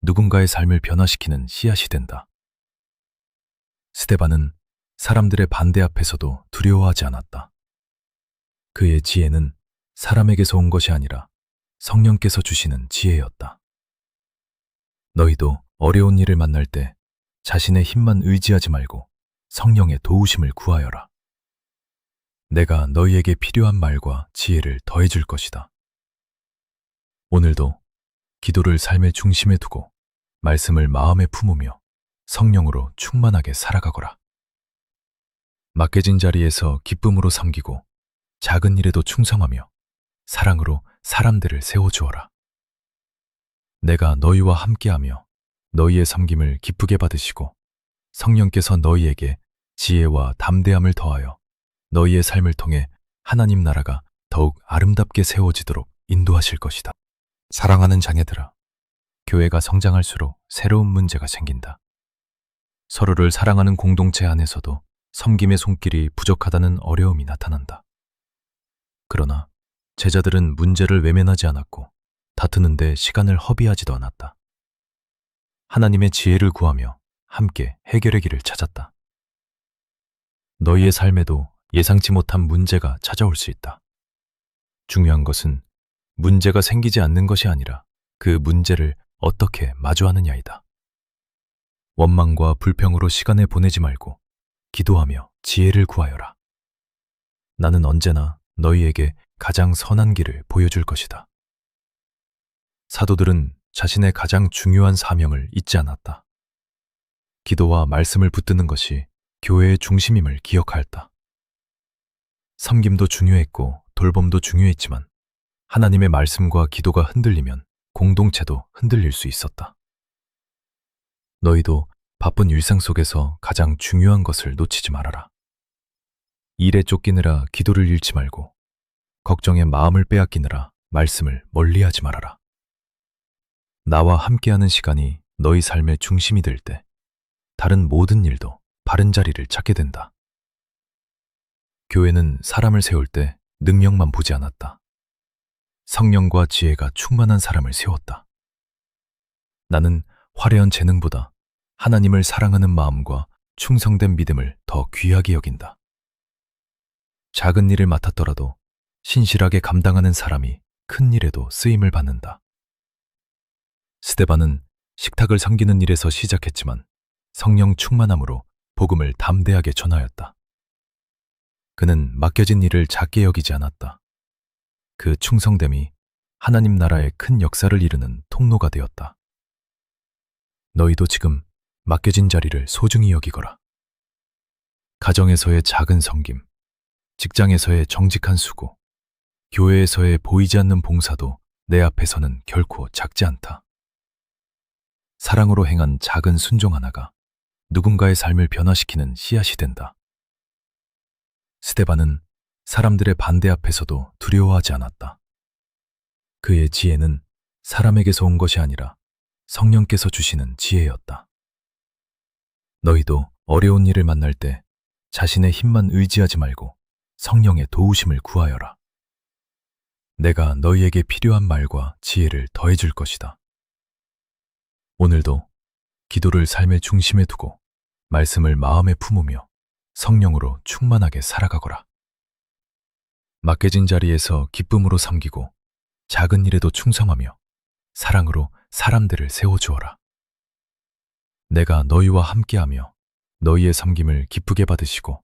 누군가의 삶을 변화시키는 씨앗이 된다. 스데반은 사람들의 반대 앞에서도 두려워하지 않았다. 그의 지혜는 사람에게서 온 것이 아니라 성령께서 주시는 지혜였다. 너희도 어려운 일을 만날 때 자신의 힘만 의지하지 말고 성령의 도우심을 구하여라. 내가 너희에게 필요한 말과 지혜를 더해줄 것이다. 오늘도 기도를 삶의 중심에 두고 말씀을 마음에 품으며 성령으로 충만하게 살아가거라. 맡겨진 자리에서 기쁨으로 섬기고 작은 일에도 충성하며 사랑으로 사람들을 세워주어라. 내가 너희와 함께하며 너희의 섬김을 기쁘게 받으시고 성령께서 너희에게 지혜와 담대함을 더하여 너희의 삶을 통해 하나님 나라가 더욱 아름답게 세워지도록 인도하실 것이다. 사랑하는 자녀들아, 교회가 성장할수록 새로운 문제가 생긴다. 서로를 사랑하는 공동체 안에서도 섬김의 손길이 부족하다는 어려움이 나타난다. 그러나 제자들은 문제를 외면하지 않았고 다투는데 시간을 허비하지도 않았다. 하나님의 지혜를 구하며 함께 해결의 길을 찾았다. 너희의 삶에도 예상치 못한 문제가 찾아올 수 있다. 중요한 것은 문제가 생기지 않는 것이 아니라 그 문제를 어떻게 마주하느냐이다. 원망과 불평으로 시간을 보내지 말고 기도하며 지혜를 구하여라. 나는 언제나 너희에게 가장 선한 길을 보여줄 것이다. 사도들은 자신의 가장 중요한 사명을 잊지 않았다. 기도와 말씀을 붙드는 것이 교회의 중심임을 기억하였다. 섬김도 중요했고 돌봄도 중요했지만 하나님의 말씀과 기도가 흔들리면 공동체도 흔들릴 수 있었다. 너희도 바쁜 일상 속에서 가장 중요한 것을 놓치지 말아라. 일에 쫓기느라 기도를 잃지 말고 걱정에 마음을 빼앗기느라 말씀을 멀리하지 말아라. 나와 함께하는 시간이 너희 삶의 중심이 될 때 다른 모든 일도 바른 자리를 찾게 된다. 교회는 사람을 세울 때 능력만 보지 않았다. 성령과 지혜가 충만한 사람을 세웠다. 나는 화려한 재능보다 하나님을 사랑하는 마음과 충성된 믿음을 더 귀하게 여긴다. 작은 일을 맡았더라도 신실하게 감당하는 사람이 큰 일에도 쓰임을 받는다. 스데반은 식탁을 섬기는 일에서 시작했지만 성령 충만함으로 복음을 담대하게 전하였다. 그는 맡겨진 일을 작게 여기지 않았다. 그 충성됨이 하나님 나라의 큰 역사를 이루는 통로가 되었다. 너희도 지금 맡겨진 자리를 소중히 여기거라. 가정에서의 작은 섬김, 직장에서의 정직한 수고, 교회에서의 보이지 않는 봉사도 내 앞에서는 결코 작지 않다. 사랑으로 행한 작은 순종 하나가 누군가의 삶을 변화시키는 씨앗이 된다. 스데반은 사람들의 반대 앞에서도 두려워하지 않았다. 그의 지혜는 사람에게서 온 것이 아니라 성령께서 주시는 지혜였다. 너희도 어려운 일을 만날 때 자신의 힘만 의지하지 말고 성령의 도우심을 구하여라. 내가 너희에게 필요한 말과 지혜를 더해줄 것이다. 오늘도 기도를 삶의 중심에 두고 말씀을 마음에 품으며 성령으로 충만하게 살아가거라. 맡겨진 자리에서 기쁨으로 섬기고 작은 일에도 충성하며 사랑으로 사람들을 세워주어라. 내가 너희와 함께하며 너희의 섬김을 기쁘게 받으시고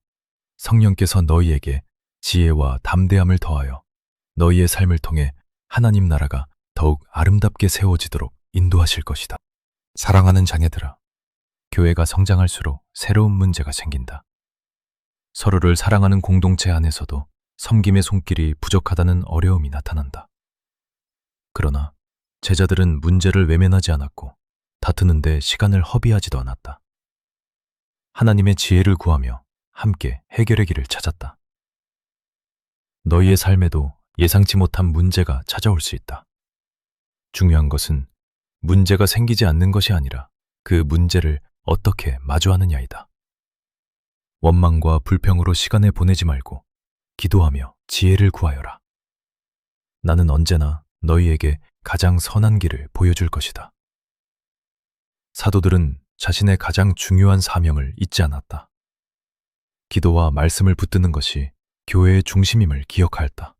성령께서 너희에게 지혜와 담대함을 더하여 너희의 삶을 통해 하나님 나라가 더욱 아름답게 세워지도록 인도하실 것이다. 사랑하는 자녀들아, 교회가 성장할수록 새로운 문제가 생긴다. 서로를 사랑하는 공동체 안에서도 섬김의 손길이 부족하다는 어려움이 나타난다. 그러나 제자들은 문제를 외면하지 않았고 다투는데 시간을 허비하지도 않았다. 하나님의 지혜를 구하며 함께 해결의 길을 찾았다. 너희의 삶에도 예상치 못한 문제가 찾아올 수 있다. 중요한 것은 문제가 생기지 않는 것이 아니라 그 문제를 어떻게 마주하느냐이다. 원망과 불평으로 시간을 보내지 말고 기도하며 지혜를 구하여라. 나는 언제나 너희에게 가장 선한 길을 보여줄 것이다. 사도들은 자신의 가장 중요한 사명을 잊지 않았다. 기도와 말씀을 붙드는 것이 교회의 중심임을 기억하였다.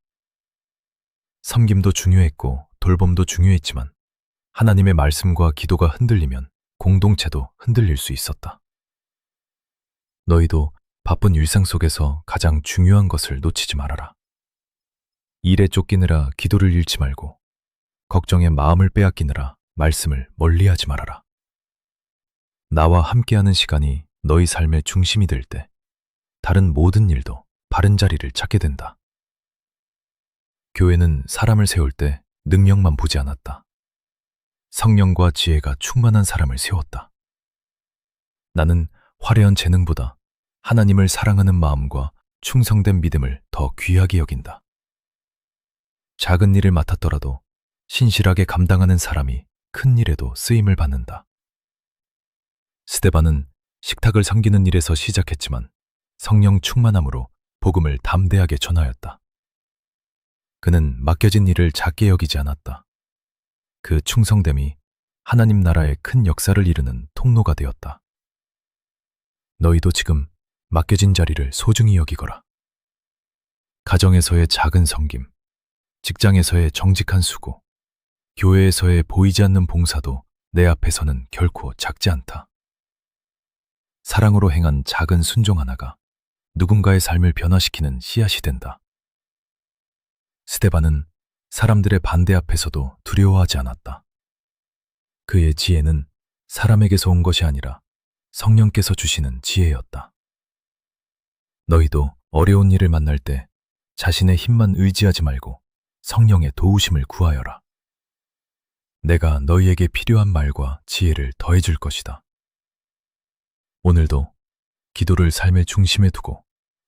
섬김도 중요했고 돌봄도 중요했지만 하나님의 말씀과 기도가 흔들리면 공동체도 흔들릴 수 있었다. 너희도 바쁜 일상 속에서 가장 중요한 것을 놓치지 말아라. 일에 쫓기느라 기도를 잃지 말고 걱정에 마음을 빼앗기느라 말씀을 멀리하지 말아라. 나와 함께하는 시간이 너희 삶의 중심이 될 때 다른 모든 일도 바른 자리를 찾게 된다. 교회는 사람을 세울 때 능력만 보지 않았다. 성령과 지혜가 충만한 사람을 세웠다. 나는 화려한 재능보다 하나님을 사랑하는 마음과 충성된 믿음을 더 귀하게 여긴다. 작은 일을 맡았더라도 신실하게 감당하는 사람이 큰 일에도 쓰임을 받는다. 스데반은 식탁을 섬기는 일에서 시작했지만 성령 충만함으로 복음을 담대하게 전하였다. 그는 맡겨진 일을 작게 여기지 않았다. 그 충성됨이 하나님 나라의 큰 역사를 이루는 통로가 되었다. 너희도 지금 맡겨진 자리를 소중히 여기거라. 가정에서의 작은 섬김, 직장에서의 정직한 수고, 교회에서의 보이지 않는 봉사도 내 앞에서는 결코 작지 않다. 사랑으로 행한 작은 순종 하나가 누군가의 삶을 변화시키는 씨앗이 된다. 스데반은 사람들의 반대 앞에서도 두려워하지 않았다. 그의 지혜는 사람에게서 온 것이 아니라 성령께서 주시는 지혜였다. 너희도 어려운 일을 만날 때 자신의 힘만 의지하지 말고 성령의 도우심을 구하여라. 내가 너희에게 필요한 말과 지혜를 더해줄 것이다. 오늘도 기도를 삶의 중심에 두고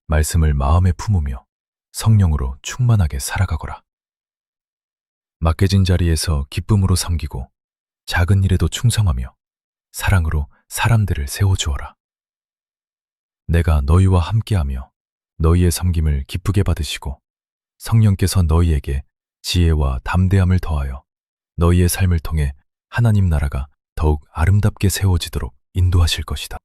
말씀을 마음에 품으며 성령으로 충만하게 살아가거라. 맡겨진 자리에서 기쁨으로 섬기고 작은 일에도 충성하며 사랑으로 사람들을 세워주어라. 내가 너희와 함께하며 너희의 섬김을 기쁘게 받으시고 성령께서 너희에게 지혜와 담대함을 더하여 너희의 삶을 통해 하나님 나라가 더욱 아름답게 세워지도록 인도하실 것이다.